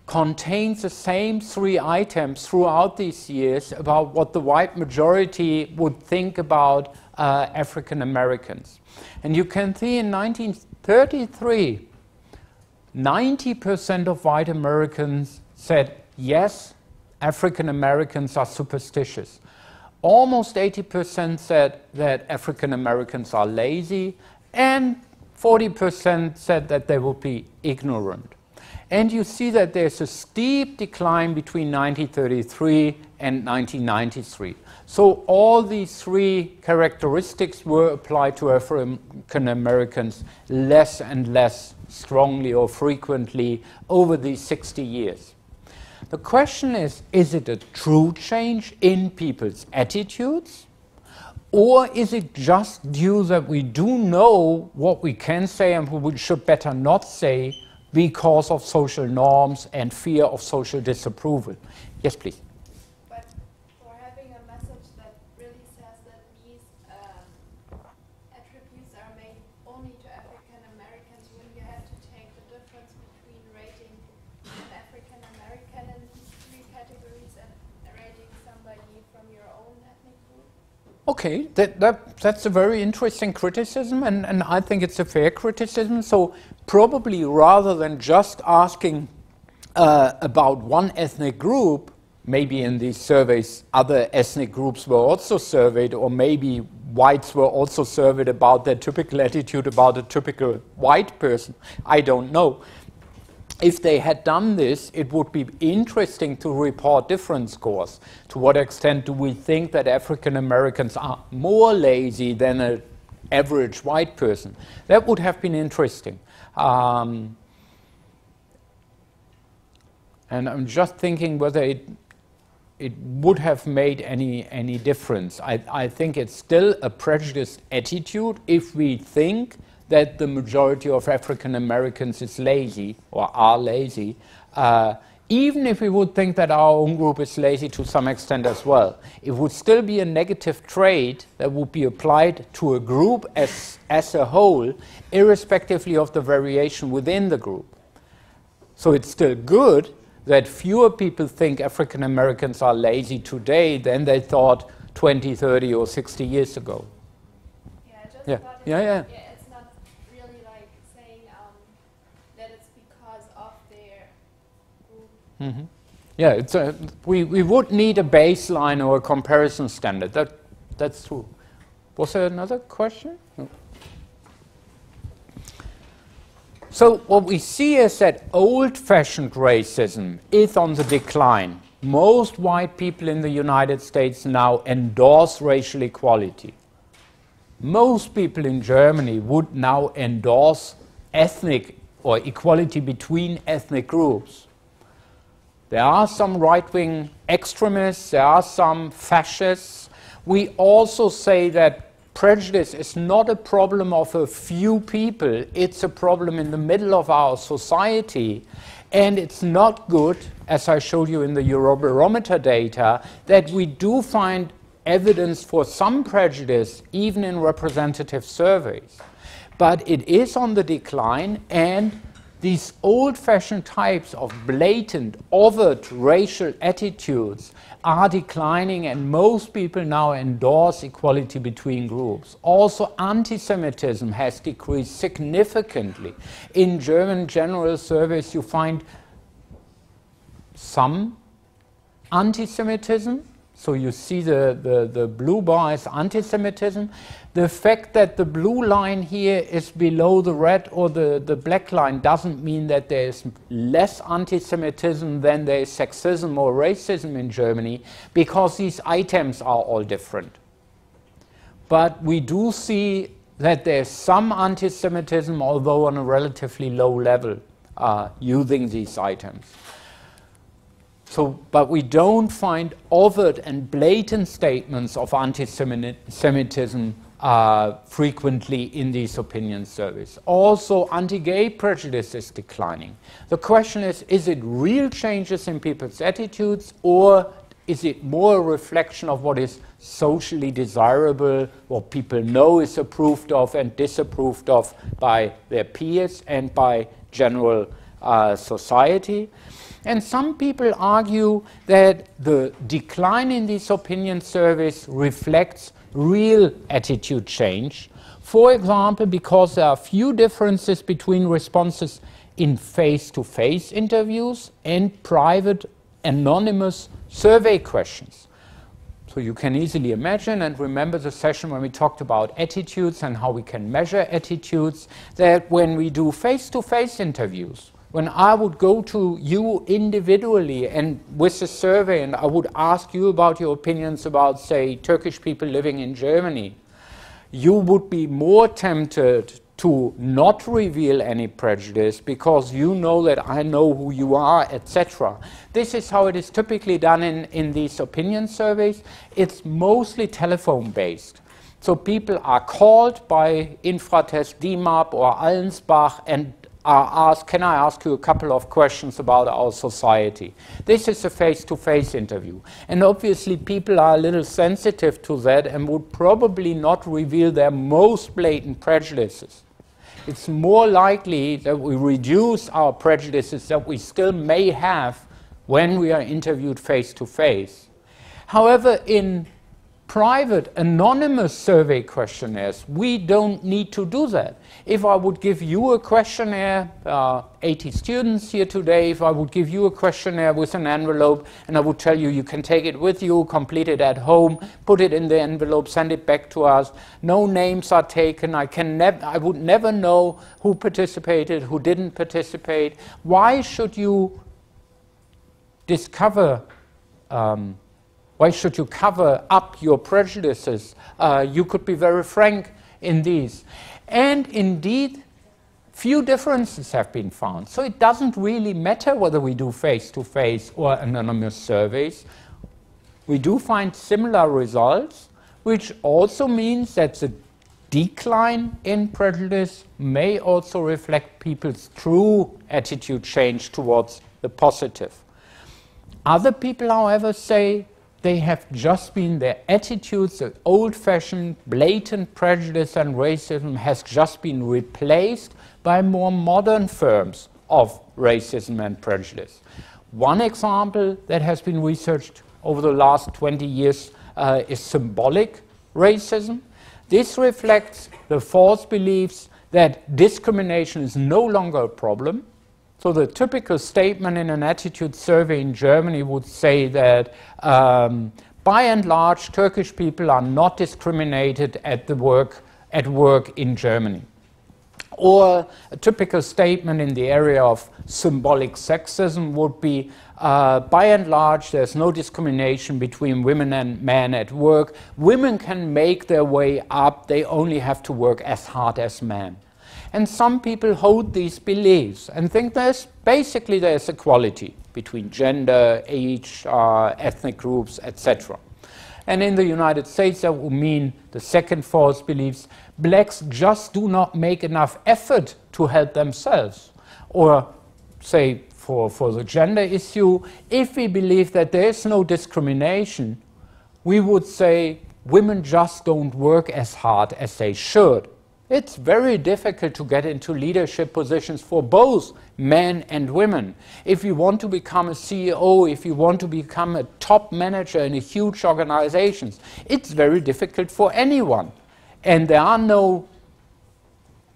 Speaker 1: contains the same 3 items throughout these years about what the white majority would think about African Americans. And you can see in 1933, 90% of white Americans said, yes, African Americans are superstitious. Almost 80% said that African Americans are lazy, and 40% said that they would be ignorant. And you see that there's a steep decline between 1933 and 1993. So all these three characteristics were applied to African Americans less and less strongly or frequently over these 60 years. The question is it a true change in people's attitudes? Or is it just due that we do know what we can say and what we should better not say because of social norms and fear of social disapproval? Yes, please.
Speaker 3: But for having a message that really says that these attributes are made only to African Americans, wouldn't you have to take the difference between rating an African American in these three categories and rating somebody from your own ethnic group?
Speaker 1: Okay, that's a very interesting criticism, and I think it's a fair criticism. So probably rather than just asking about one ethnic group, maybe in these surveys other ethnic groups were also surveyed, or maybe whites were also surveyed about their typical attitude about a typical white person. I don't know. If they had done this, it would be interesting to report different scores. To what extent do we think that African Americans are more lazy than an average white person? That would have been interesting. And I'm just thinking whether it would have made any difference. I think it's still a prejudiced attitude if we think that the majority of African Americans is lazy or are lazy, even if we would think that our own group is lazy to some extent as well. It would still be a negative trait that would be applied to a group as a whole, irrespectively of the variation within the group. So it's still good that fewer people think African Americans are lazy today than they thought 20, 30, or 60 years ago.
Speaker 3: Yeah, I just
Speaker 1: Yeah.
Speaker 3: thought
Speaker 1: Yeah.
Speaker 3: it's not really like saying that it's because of their group.
Speaker 1: Mm-hmm. Yeah, it's we would need a baseline or a comparison standard. That's true. Was there another question? No. So what we see is that old-fashioned racism is on the decline. Most white people in the United States now endorse racial equality. Most people in Germany would now endorse ethnic or equality between ethnic groups. There are some right-wing extremists, there are some fascists. We also say that prejudice is not a problem of a few people, it's a problem in the middle of our society. And it's not good, as I showed you in the Eurobarometer data, that we do find evidence for some prejudice even in representative surveys. But it is on the decline, and these old-fashioned types of blatant, overt racial attitudes are declining, and most people now endorse equality between groups. Also, anti-Semitism has decreased significantly. In German general surveys, you find some anti-Semitism. So you see the blue bar is anti-Semitism. The fact that the blue line here is below the red or the black line doesn't mean that there is less anti-Semitism than there is sexism or racism in Germany, because these items are all different. But we do see that there's some anti-Semitism, although on a relatively low level, using these items. So, but we don't find overt and blatant statements of anti-Semitism frequently in these opinion surveys. Also, anti-gay prejudice is declining. The question is it real changes in people's attitudes, or is it more a reflection of what is socially desirable, what people know is approved of and disapproved of by their peers and by general society? And some people argue that the decline in these opinion surveys reflects real attitude change. For example, because there are few differences between responses in face-to-face interviews and private anonymous survey questions. So you can easily imagine, and remember the session when we talked about attitudes and how we can measure attitudes, that when we do face-to-face interviews, when I would go to you individually and with a survey and I would ask you about your opinions about, say, Turkish people living in Germany, you would be more tempted to not reveal any prejudice because you know that I know who you are, etc. This is how it is typically done in these opinion surveys. It's mostly telephone-based. So people are called by Infratest, DMAP or Allensbach and are asked, can I ask you a couple of questions about our society? This is a face-to-face interview. And obviously people are a little sensitive to that and would probably not reveal their most blatant prejudices. It's more likely that we reduce our prejudices that we still may have when we are interviewed face-to-face. However, in private, anonymous survey questionnaires, we don't need to do that. If I would give you a questionnaire, 80 students here today, if I would give you a questionnaire with an envelope and I would tell you you can take it with you, complete it at home, put it in the envelope, send it back to us, no names are taken, I would never know who participated, who didn't participate. Why should you discover why should you cover up your prejudices? You could be very frank in these. And indeed, few differences have been found. So it doesn't really matter whether we do face-to-face or anonymous surveys. We do find similar results, which also means that the decline in prejudice may also reflect people's true attitude change towards the positive. Other people, however, say they have just been their attitudes, the old-fashioned, blatant prejudice and racism has just been replaced by more modern forms of racism and prejudice. One example that has been researched over the last 20 years is symbolic racism. This reflects the false beliefs that discrimination is no longer a problem. So the typical statement in an attitude survey in Germany would say that by and large Turkish people are not discriminated at work in Germany. Or a typical statement in the area of symbolic sexism would be by and large there's no discrimination between women and men at work. Women can make their way up, they only have to work as hard as men. And some people hold these beliefs and think there's equality between gender, age, ethnic groups, etc. And in the United States, that would mean the second false beliefs, blacks just do not make enough effort to help themselves. Or say, for the gender issue, if we believe that there is no discrimination, we would say women just don't work as hard as they should. It's very difficult to get into leadership positions for both men and women. If you want to become a CEO, if you want to become a top manager in a huge organizations, it's very difficult for anyone. And there's no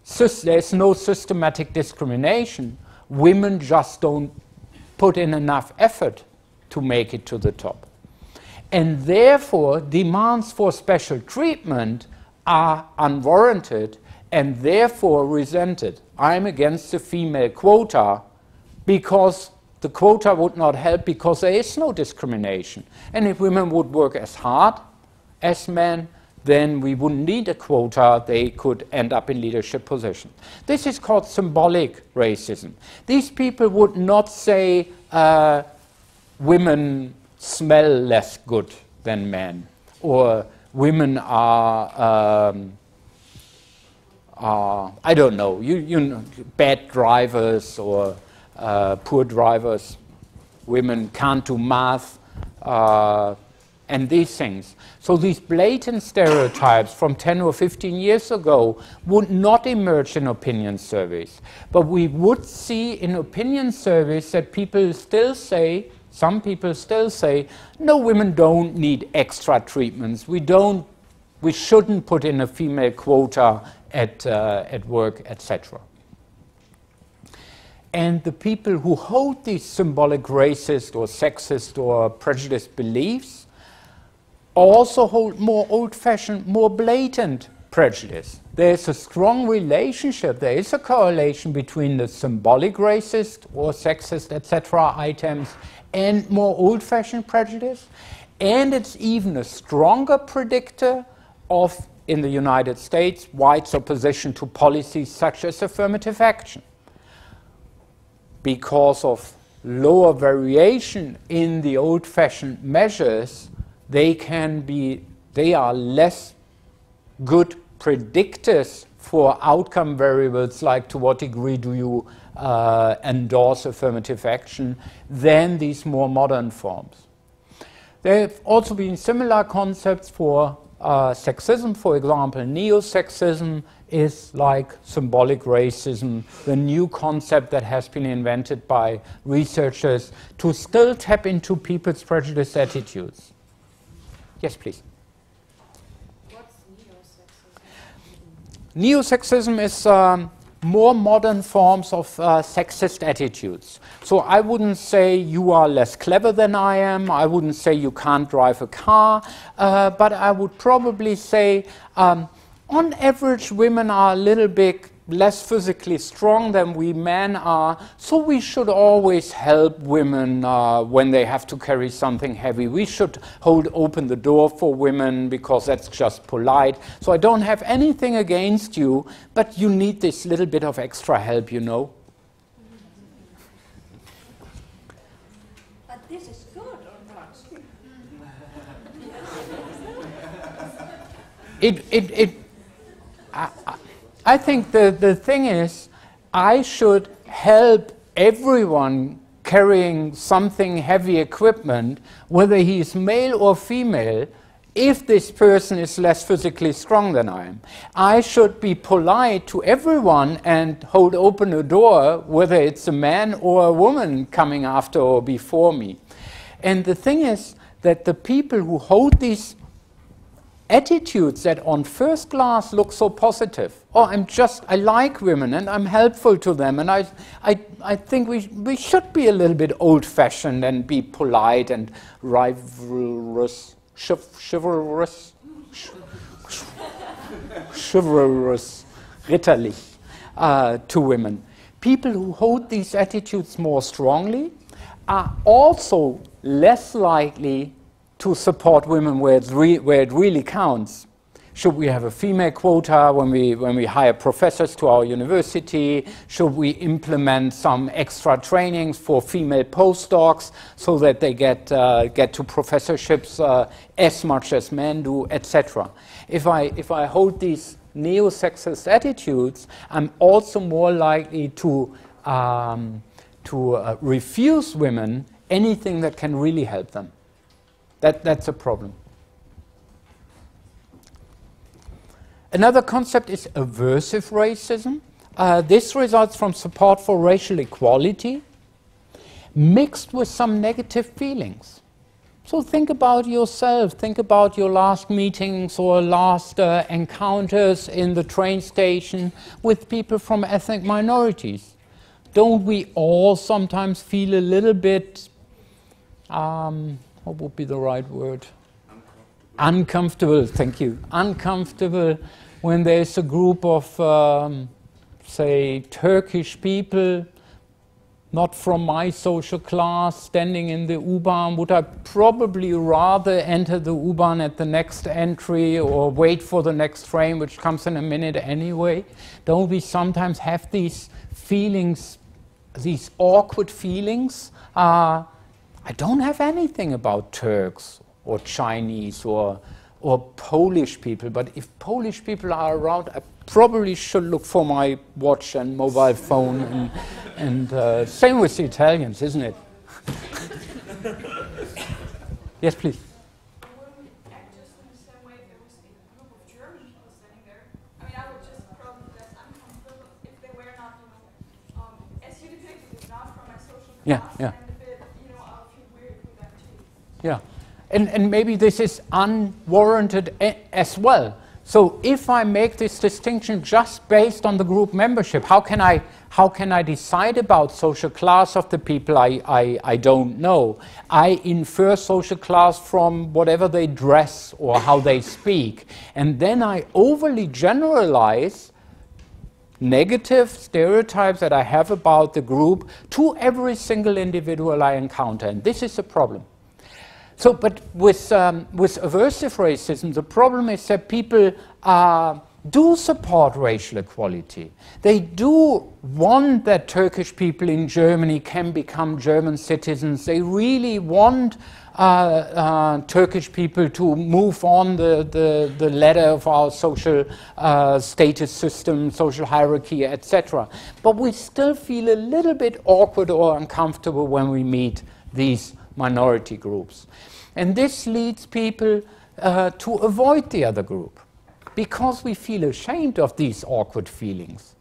Speaker 1: systematic discrimination. Women just don't put in enough effort to make it to the top. And therefore, demands for special treatment are unwarranted and therefore resented. I'm against the female quota because the quota would not help because there is no discrimination. And if women would work as hard as men, then we wouldn't need a quota, they could end up in leadership positions. This is called symbolic racism. These people would not say women smell less good than men, or women are, I don't know, you know, bad drivers or poor drivers. Women can't do math and these things. So these blatant stereotypes from 10 or 15 years ago would not emerge in opinion surveys. But we would see in opinion surveys that people still say, some people still say, no, women don't need extra treatments. We shouldn't put in a female quota at work, etc. And the people who hold these symbolic racist or sexist or prejudiced beliefs also hold more old-fashioned, more blatant prejudice. There's a strong relationship, there is a correlation between the symbolic racist or sexist, etc. items and more old-fashioned prejudice. And it's even a stronger predictor of, in the United States, whites' opposition to policies such as affirmative action. Because of lower variation in the old-fashioned measures, they are less good predictors for outcome variables, like to what degree do you endorse affirmative action, than these more modern forms. There have also been similar concepts for sexism. For example, neo-sexism is like symbolic racism, the new concept that has been invented by researchers to still tap into people's prejudiced attitudes. Yes, please.
Speaker 2: What's neo-sexism?
Speaker 1: Neo-sexism is more modern forms of sexist attitudes. So I wouldn't say you are less clever than I am. I wouldn't say you can't drive a car. But I would probably say, on average, women are a little bit less physically strong than we men are. So we should always help women when they have to carry something heavy. We should hold open the door for women because that's just polite. So I don't have anything against you, but you need this little bit of extra help, you know.
Speaker 6: But this is good or not?
Speaker 1: I think the thing is, I should help everyone carrying something heavy equipment, whether he is male or female, if this person is less physically strong than I am. I should be polite to everyone and hold open a door, whether it's a man or a woman coming after or before me. And the thing is that the people who hold these attitudes that on first glance look so positive. Oh, I like women and I'm helpful to them, and I think we should be a little bit old-fashioned and be polite and chivalrous, ritterlich to women. People who hold these attitudes more strongly are also less likely to support women where it really counts. Should we have a female quota when we hire professors to our university? Should we implement some extra trainings for female postdocs so that they get to professorships as much as men do, etc.? If I hold these neo-sexist attitudes, I'm also more likely to refuse women anything that can really help them. That's a problem. Another concept is aversive racism. This results from support for racial equality mixed with some negative feelings. So think about yourself, think about your last meetings or last encounters in the train station with people from ethnic minorities. Don't we all sometimes feel a little bit, what would be the right word? Uncomfortable, thank you. Uncomfortable when there's a group of, say, Turkish people, not from my social class, standing in the U-Bahn. Would I probably rather enter the U-Bahn at the next entry or wait for the next train, which comes in a minute anyway? Don't we sometimes have these feelings, these awkward feelings? I don't have anything about Turks or Chinese or Polish people, but if Polish people are around, I probably should look for my watch and mobile phone, and same with the Italians, isn't it? Yes, please.
Speaker 3: Would we act just in the same way if there was a group of German people standing there? I mean, I would just probably be less uncomfortable if they were not, as you depicted, not from my social class.
Speaker 1: Yeah.
Speaker 3: And a bit, I would feel weird with that too.
Speaker 1: Yeah. And maybe this is unwarranted as well. So if I make this distinction just based on the group membership, how can I decide about social class of the people I don't know? I infer social class from whatever they dress or how they speak. And then I overly generalize negative stereotypes that I have about the group to every single individual I encounter. And this is a problem. So, but with aversive racism, the problem is that people do support racial equality. They do want that Turkish people in Germany can become German citizens. They really want Turkish people to move on the ladder of our social status system, social hierarchy, etc. But we still feel a little bit awkward or uncomfortable when we meet these minority groups. And this leads people to avoid the other group because we feel ashamed of these awkward feelings.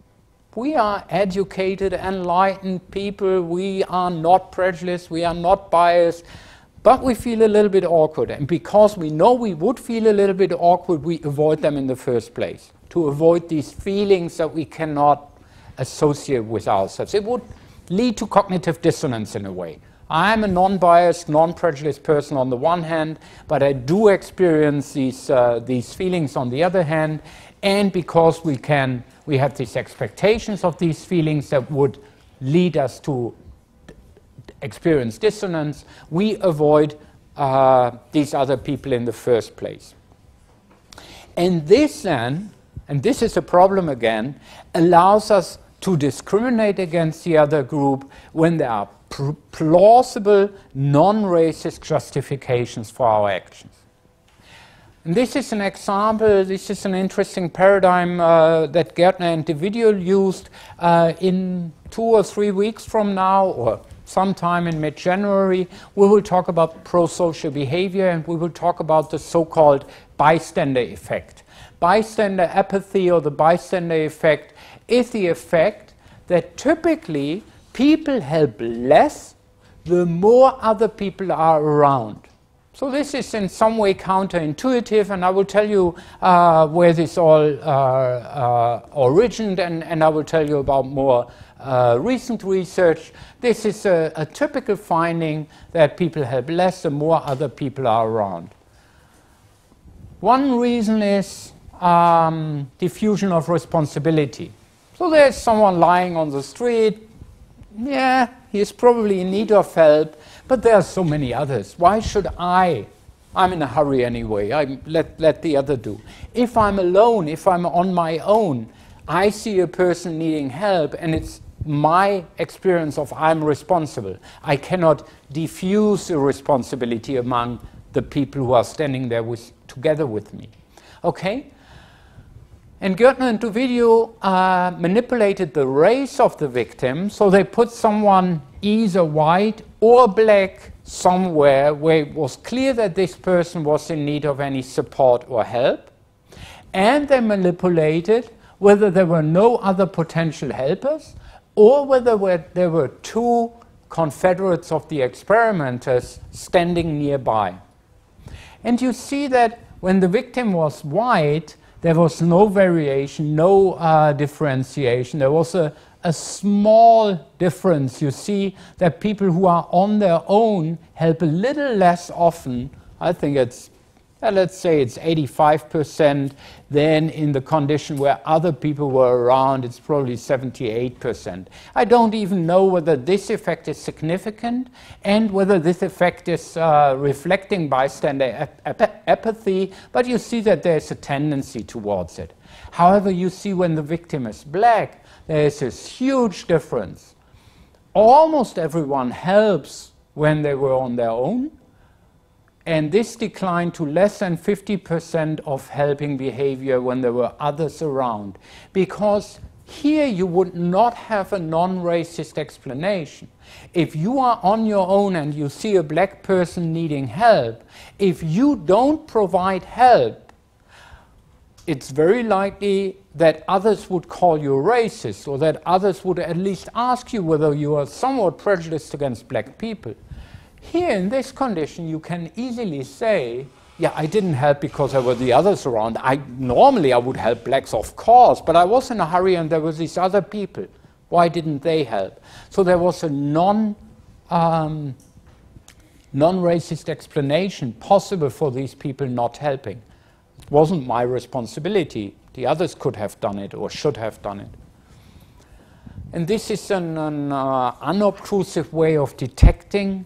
Speaker 1: We are educated, enlightened people. We are not prejudiced. We are not biased. But we feel a little bit awkward. And because we know we would feel a little bit awkward, we avoid them in the first place, to avoid these feelings that we cannot associate with ourselves. It would lead to cognitive dissonance in a way. I'm a non-biased, non-prejudiced person on the one hand, but I do experience these feelings on the other hand, and because we have these expectations of these feelings that would lead us to experience dissonance, we avoid these other people in the first place. And this then, and this is a problem again, allows us to discriminate against the other group when there are plausible, non-racist justifications for our actions. And this is an example, this is an interesting paradigm that Gärtner and Dividio used in 2 or 3 weeks from now, or sometime in mid-January. We will talk about pro-social behavior, and we will talk about the so-called bystander effect. Bystander apathy, or the bystander effect, is the effect that typically people help less the more other people are around. So this is in some way counterintuitive, and I will tell you where this all originated, and I will tell you about more recent research. This is a typical finding that people help less the more other people are around. One reason is diffusion of responsibility. So there's someone lying on the street. Yeah, he's probably in need of help, but there are so many others. Why should I'm in a hurry anyway. Let the other do. If I'm alone, if I'm on my own, I see a person needing help, and it's my experience of I'm responsible. I cannot diffuse the responsibility among the people who are standing there together with me. Okay? And Gärtner and Dividio manipulated the race of the victim, so they put someone either white or black somewhere where it was clear that this person was in need of any support or help, and they manipulated whether there were no other potential helpers or whether there were 2 confederates of the experimenters standing nearby. And you see that when the victim was white, there was no variation, no differentiation. There was a small difference. You see that people who are on their own help a little less often. I think it's, let's say it's 85%. Then in the condition where other people were around, it's probably 78%. I don't even know whether this effect is significant and whether this effect is reflecting bystander apathy, but you see that there's a tendency towards it. However, you see when the victim is black, there's this huge difference. Almost everyone helps when they were on their own, and this declined to less than 50% of helping behavior when there were others around. Because here you would not have a non-racist explanation. If you are on your own and you see a black person needing help, if you don't provide help, it's very likely that others would call you racist, or that others would at least ask you whether you are somewhat prejudiced against black people. Here in this condition, you can easily say, Yeah, I didn't help because there were the others around. Normally I would help blacks, of course, but I was in a hurry and there were these other people. Why didn't they help? So there was a non-racist explanation possible for these people not helping. It wasn't my responsibility. The others could have done it or should have done it. And this is an unobtrusive way of detecting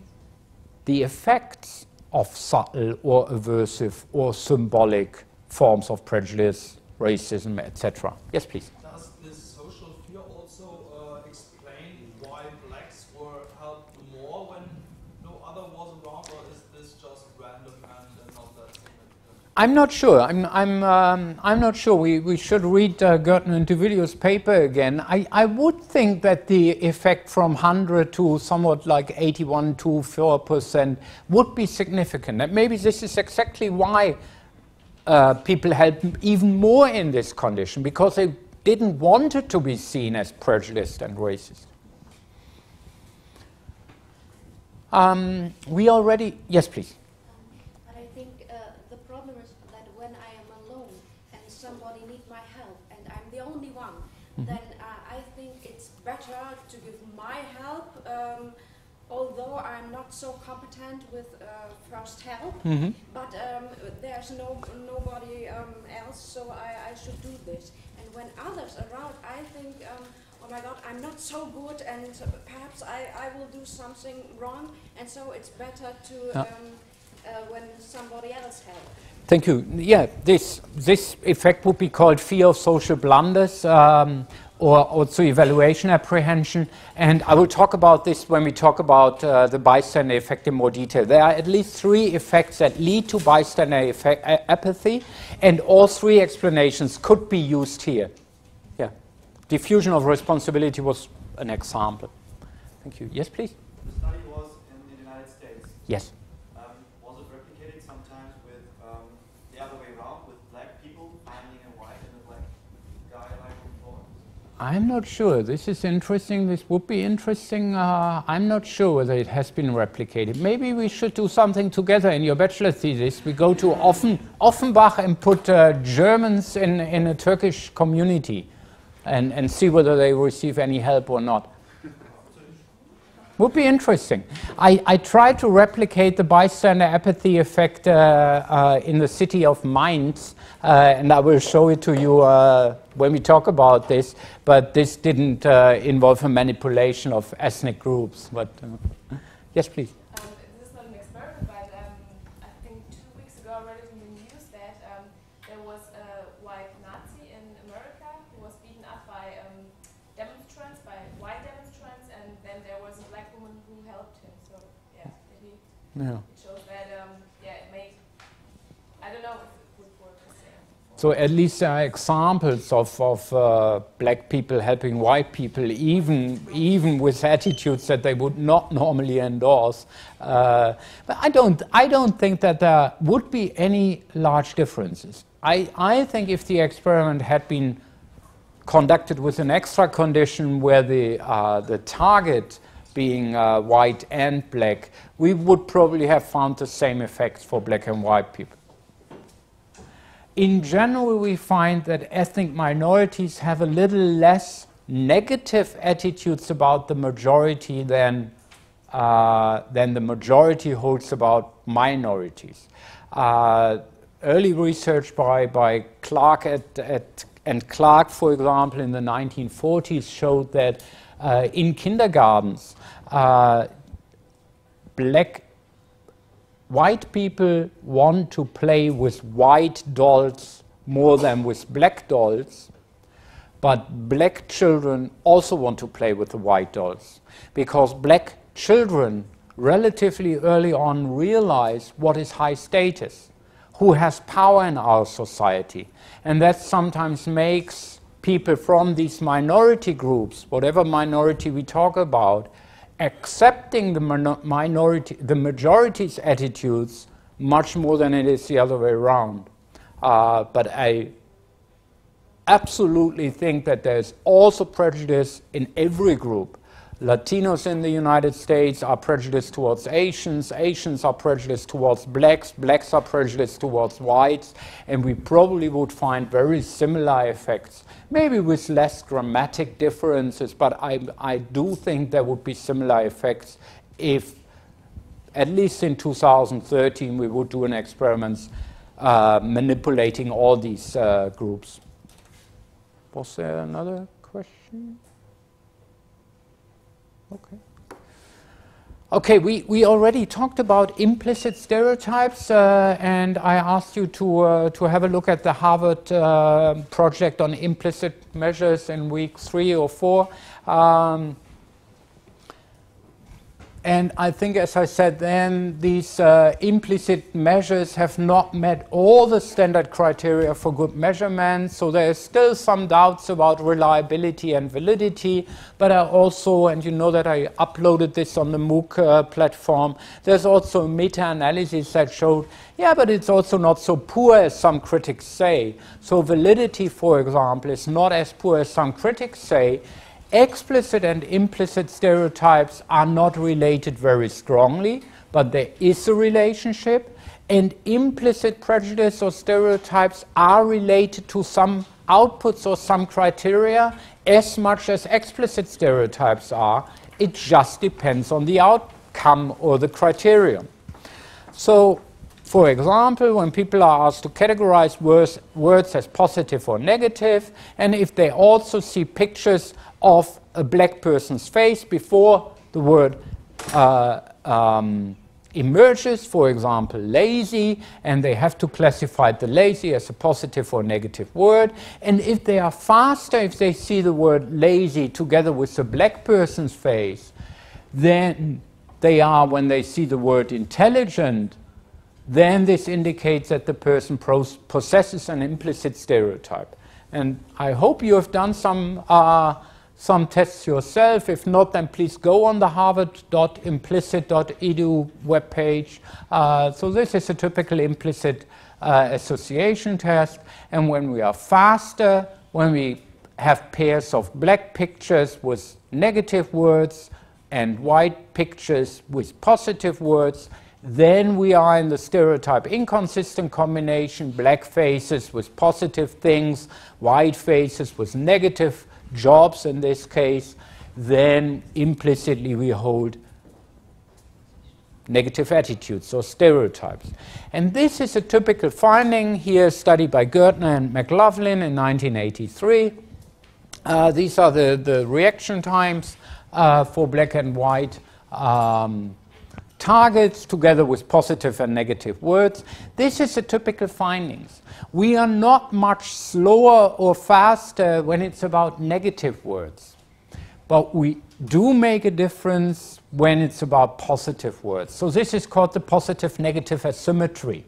Speaker 1: the effects of subtle or aversive or symbolic forms of prejudice, racism, etc. Yes, please.
Speaker 5: Does this social fear also explain why blacks were helped more when no other was around, or is this just random and not that significant?
Speaker 1: I'm not sure. I'm not sure. We should read Gertner and Duvilio's paper again. I would think that the effect from 100 to somewhat like 81 to 4% would be significant. And maybe this is exactly why people help even more in this condition, because they didn't want it to be seen as prejudiced and racist. We already, yes, please.
Speaker 6: But I think the problem is that when I am alone and somebody needs my help and I'm the only one, then I think it's better to give my help, although I'm not so competent with first help. But there's nobody else, so I should do this. And when others around, I think, oh my God, I'm not so good, and perhaps I will do something wrong, and so it's better to when somebody else helps.
Speaker 1: Thank you. Yeah, this effect would be called fear of social blunders, or also evaluation apprehension. And I will talk about this when we talk about the bystander effect in more detail. There are at least 3 effects that lead to bystander apathy, and all 3 explanations could be used here. Yeah. Diffusion of responsibility was an example. Thank you. Yes, please?
Speaker 5: The study was in the United States.
Speaker 1: Yes.
Speaker 5: Was it replicated sometimes with the other way around, with black people finding a white and a black guy like before?
Speaker 1: I'm not sure. This is interesting. This would be interesting. I'm not sure whether it has been replicated. Maybe we should do something together in your bachelor thesis. We go to Offenbach and put Germans in a Turkish community and see whether they receive any help or not. Would be interesting. I tried to replicate the bystander apathy effect in the city of Mainz, and I will show it to you when we talk about this, but this didn't involve a manipulation of ethnic groups. But yes, please.
Speaker 3: This is not an experiment, but I think 2 weeks ago I read it in the news that there was a white Nazi in America who was beaten up by demonstrants, by white demonstrants, and then there was a black woman who helped him. So yeah, maybe
Speaker 1: Yeah.
Speaker 3: it shows that it may. I don't know if it would work the same.
Speaker 1: So at least there are examples of black people helping white people, even with attitudes that they would not normally endorse. But I don't think that there would be any large differences. I think if the experiment had been conducted with an extra condition where the target being white and black, we would probably have found the same effects for black and white people. In general, we find that ethnic minorities have a little less negative attitudes about the majority than the majority holds about minorities. Early research by Clark and Clark, for example, in the 1940s showed that in kindergartens, white people want to play with white dolls more than with black dolls, but black children also want to play with the white dolls, because black children relatively early on realize what is high status, who has power in our society, and that sometimes makes people from these minority groups, whatever minority we talk about, accepting the majority's attitudes much more than it is the other way around. But I absolutely think that there's also prejudice in every group. Latinos in the United States are prejudiced towards Asians, Asians are prejudiced towards blacks, blacks are prejudiced towards whites, and we probably would find very similar effects, maybe with less dramatic differences, but I do think there would be similar effects if, at least in 2013, we would do an experiment manipulating all these groups. Was there another question? Okay. Okay, we already talked about implicit stereotypes, and I asked you to have a look at the Harvard project on implicit measures in week 3 or 4. And I think, as I said then, these implicit measures have not met all the standard criteria for good measurement, so there is still some doubts about reliability and validity, but I also, and you know that I uploaded this on the MOOC platform, there's also a meta-analysis that showed, yeah, but it's also not so poor as some critics say. So validity, for example, is not as poor as some critics say. Explicit and implicit stereotypes are not related very strongly, but there is a relationship, and implicit prejudice or stereotypes are related to some outputs or some criteria as much as explicit stereotypes are. It just depends on the outcome or the criterion. So, for example, when people are asked to categorize words as positive or negative, and if they also see pictures of a black person's face before the word emerges, for example, lazy, and they have to classify the lazy as a positive or negative word. And if they are faster, if they see the word lazy together with the black person's face, then they are, when they see the word intelligent, then this indicates that the person possesses an implicit stereotype. And I hope you have done some tests yourself. If not, then please go on the harvard.implicit.edu webpage. So this is a typical implicit association test. And when we are faster, when we have pairs of black pictures with negative words and white pictures with positive words, then we are in the stereotype inconsistent combination, black faces with positive things, white faces with negative jobs in this case, then implicitly we hold negative attitudes or stereotypes. And this is a typical finding here, studied by Gertner and McLaughlin in 1983. These are the reaction times for black and white targets together with positive and negative words. This is a typical findings. We are not much slower or faster when it's about negative words, but we do make a difference when it's about positive words. So this is called the positive-negative asymmetry.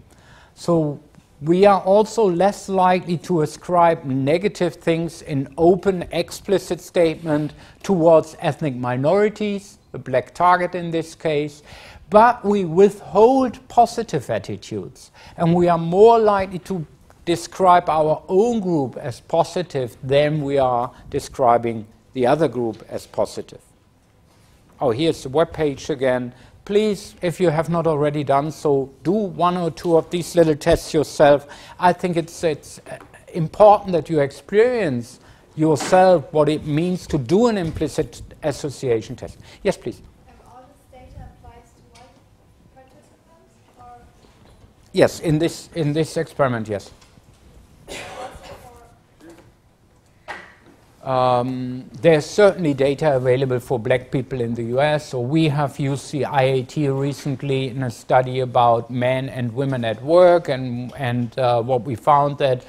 Speaker 1: So we are also less likely to ascribe negative things in open, explicit statement towards ethnic minorities, the black target in this case, but we withhold positive attitudes, and we are more likely to describe our own group as positive than we are describing the other group as positive. Oh, here's the web page again. Please, if you have not already done so, do 1 or 2 of these little tests yourself. I think it's important that you experience yourself what it means to do an implicit association test. Yes, please.
Speaker 3: All this data applies to white participants, or
Speaker 1: Yes, in this experiment, yes. There's certainly data available for black people in the US. So we have used the IAT recently in a study about men and women at work, and what we found that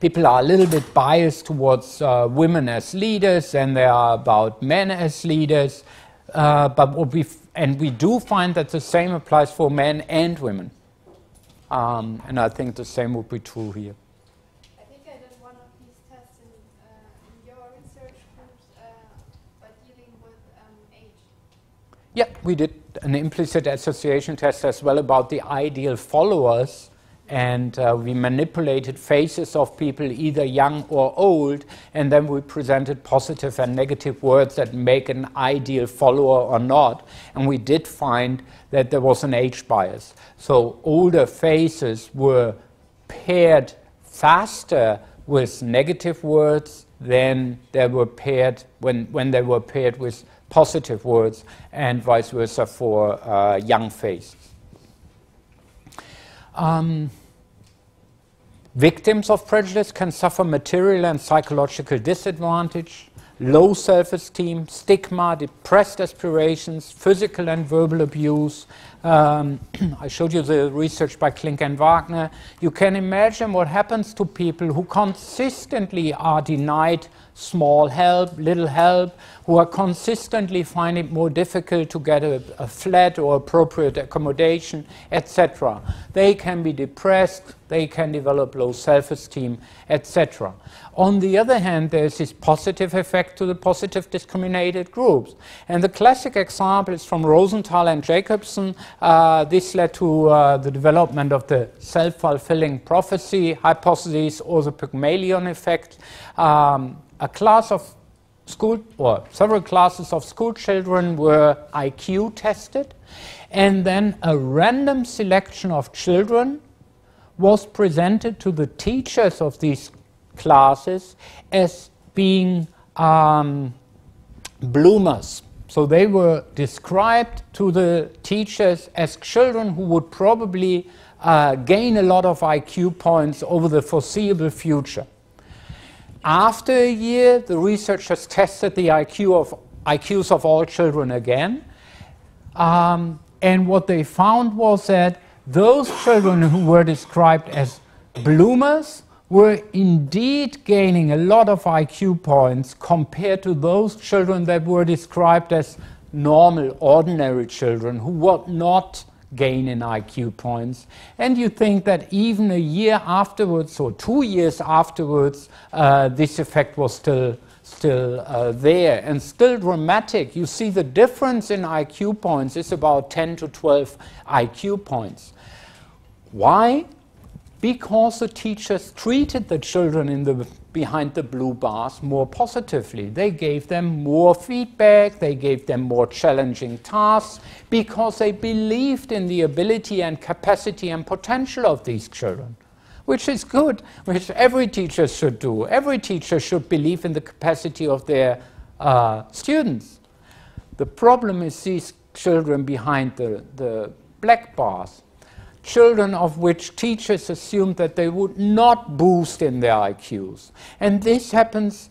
Speaker 1: people are a little bit biased towards women as leaders, and they are about men as leaders. But we do find that the same applies for men and women, and I think the same would be true here.
Speaker 3: I think I did one of these tests in your research groups by dealing with age.
Speaker 1: Yeah, we did an implicit association test as well about the ideal followers And we manipulated faces of people, either young or old, and then we presented positive and negative words that make an ideal follower or not. And we did find that there was an age bias. So older faces were paired faster with negative words than they were paired when they were paired with positive words, and vice versa for young faces. Victims of prejudice can suffer material and psychological disadvantage, low self-esteem, stigma, depressed aspirations, physical and verbal abuse. I showed you the research by Klink and Wagner. You can imagine what happens to people who consistently are denied small help, little help, who are consistently find it more difficult to get a flat or appropriate accommodation, etc. They can be depressed, they can develop low self-esteem, etc. On the other hand, there's this positive effect to the positive discriminated groups. And the classic example is from Rosenthal and Jacobson. This led to the development of the self-fulfilling prophecy hypothesis, or the Pygmalion effect. A class of school, or several classes of school children were IQ tested, and then a random selection of children was presented to the teachers of these classes as being bloomers. So they were described to the teachers as children who would probably gain a lot of IQ points over the foreseeable future. After a year, the researchers tested the IQs of all children again. And what they found was that those children who were described as bloomers were indeed gaining a lot of IQ points compared to those children that were described as normal, ordinary children who would not gain in IQ points. And you think that even a year afterwards, or 2 years afterwards, this effect was still there and still dramatic. You see the difference in IQ points is about 10 to 12 IQ points. Why? Because the teachers treated the children behind the blue bars more positively. They gave them more feedback, they gave them more challenging tasks, because they believed in the ability and capacity and potential of these children, which is good, which every teacher should do. Every teacher should believe in the capacity of their students. The problem is these children behind the black bars. Children of which teachers assumed that they would not boost in their IQs. And this happens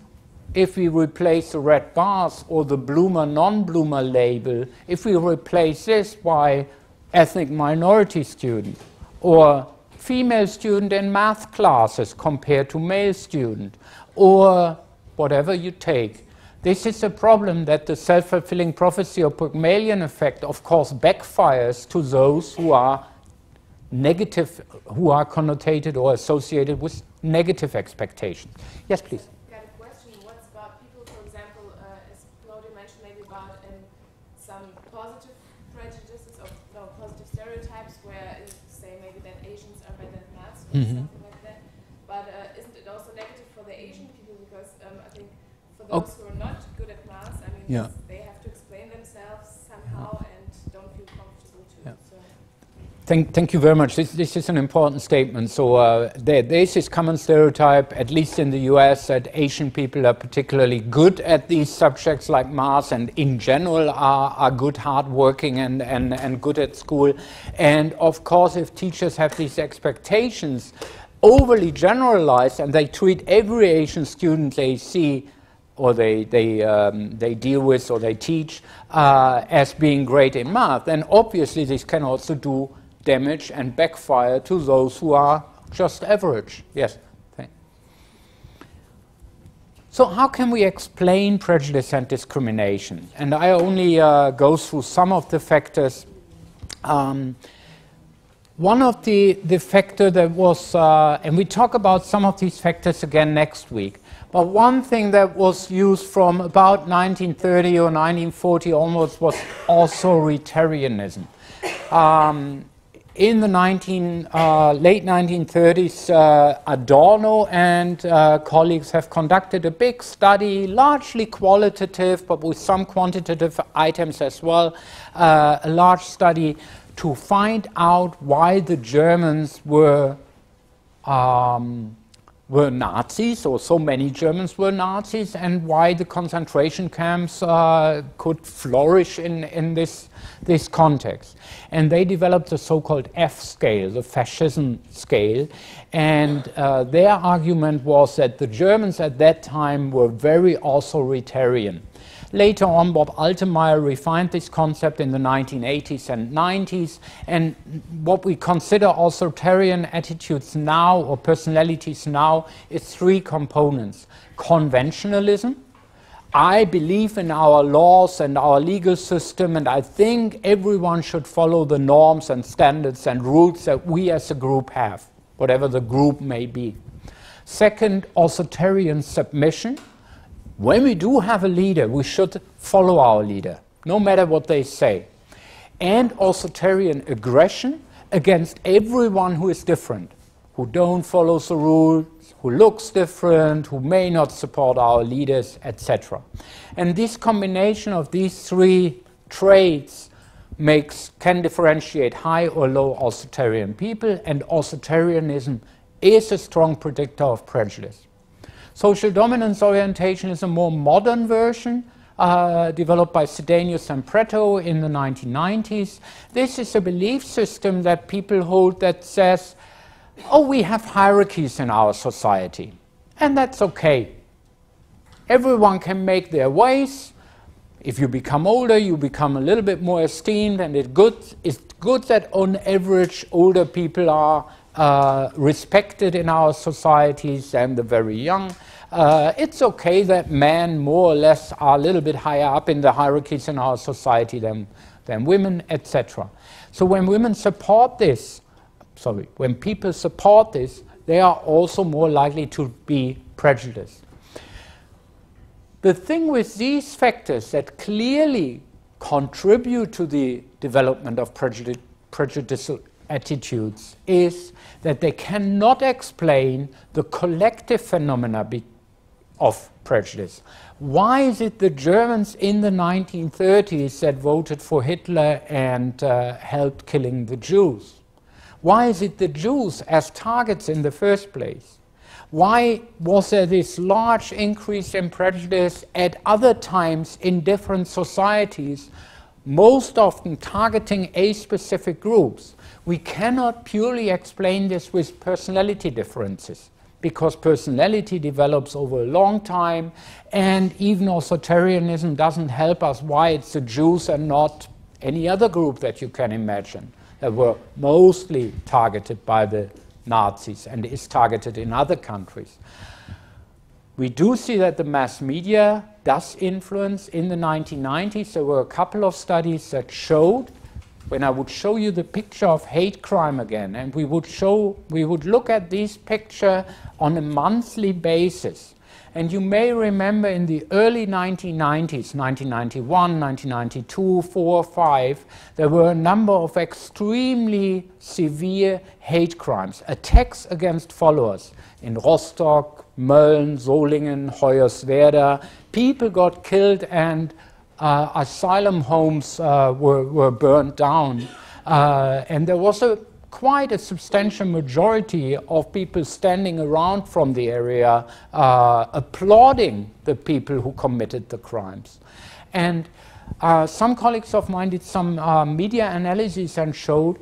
Speaker 1: if we replace the red bars or the bloomer, non-bloomer label, if we replace this by ethnic minority student or female student in math classes compared to male student, or whatever you take. This is a problem that the self-fulfilling prophecy or Pygmalion effect, of course, backfires to those who are negative, who are connotated or associated with negative expectations. Yes, please.
Speaker 3: Got a question. What's about people, for example, as Claudia mentioned, maybe about some positive prejudices or no, positive stereotypes where you say maybe that Asians are better at maths or something like that. But isn't it also negative for the Asian people? Because I think for those who are not good at maths, I mean, they have to explain themselves somehow and don't feel comfortable to. So.
Speaker 1: Thank you very much. This is an important statement. So there's this common stereotype, at least in the US, that Asian people are particularly good at these subjects like math, and in general are good, hardworking, and good at school. And of course, if teachers have these expectations overly generalized, and they treat every Asian student they see or they deal with or they teach as being great in math, then obviously this can also do damage and backfire to those who are just average. Yes. So how can we explain prejudice and discrimination? And I only go through some of the factors. One of the factor that was, and we talk about some of these factors again next week, but one thing that was used from about 1930 or 1940 onwards was authoritarianism. in the late 1930s, Adorno and colleagues have conducted a big study, largely qualitative, but with some quantitative items as well, a large study to find out why the Germans were Nazis, or so many Germans were Nazis, and why the concentration camps could flourish in this context. And they developed the so-called F scale, the fascism scale, and their argument was that the Germans at that time were very authoritarian. Later on, Bob Altemeyer refined this concept in the 1980s and 90s, and what we consider authoritarian attitudes now, or personalities now, is three components. Conventionalism. I believe in our laws and our legal system, and I think everyone should follow the norms and standards and rules that we as a group have, whatever the group may be. Second, authoritarian submission. When we do have a leader, we should follow our leader, no matter what they say. And authoritarian aggression against everyone who is different, who don't follow the rules, who looks different, who may not support our leaders, etc. And this combination of these three traits can differentiate high or low authoritarian people, and authoritarianism is a strong predictor of prejudice. Social dominance orientation is a more modern version developed by Sedenius and Preto in the 1990s. This is a belief system that people hold that says, oh, we have hierarchies in our society, and that's okay. Everyone can make their ways. If you become older, you become a little bit more esteemed, and it's good that on average older people are respected in our societies and the very young. It's okay that men more or less are a little bit higher up in the hierarchies in our society than women, etc. So when women support this, when people support this, they are also more likely to be prejudiced. The thing with these factors that clearly contribute to the development of prejudicial attitudes is that they cannot explain the collective phenomena of prejudice. Why is it the Germans in the 1930s that voted for Hitler and helped killing the Jews? Why is it the Jews as targets in the first place? Why was there this large increase in prejudice at other times in different societies, most often targeting a specific groups? We cannot purely explain this with personality differences, because personality develops over a long time, and even authoritarianism doesn't help us why it's the Jews and not any other group that you can imagine that were mostly targeted by the Nazis and is targeted in other countries. We do see that the mass media does influence. In the 1990s, there were a couple of studies that showed, when I would show you the picture of hate crime again, and we would look at this picture on a monthly basis. And you may remember in the early 1990s, 1991, 1992, 4, 5, there were a number of extremely severe hate crimes, attacks against followers in Rostock, Mölln, Solingen, Hoyerswerda. People got killed, and asylum homes were burned down, and there was quite a substantial majority of people standing around from the area applauding the people who committed the crimes. And some colleagues of mine did some media analysis and showed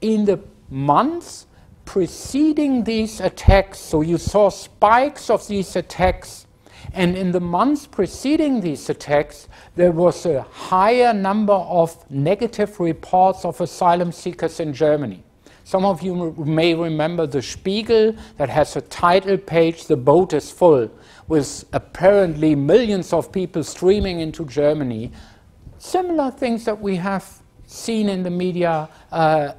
Speaker 1: in the months preceding these attacks, so you saw spikes of these attacks, and in the months preceding these attacks, there was a higher number of negative reports of asylum seekers in Germany. Some of you may remember the Spiegel that has a title page, "The boat is full," with apparently millions of people streaming into Germany. Similar things that we have seen in the media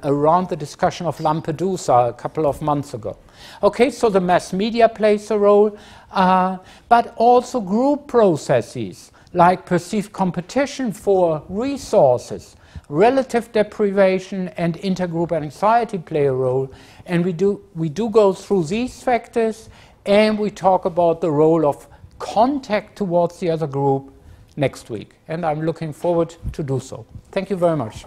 Speaker 1: around the discussion of Lampedusa a couple of months ago. Okay, so the mass media plays a role, but also group processes like perceived competition for resources. relative deprivation and intergroup anxiety play a role. And we do go through these factors, and we talk about the role of contact towards the other group next week. And I'm looking forward to do so. Thank you very much.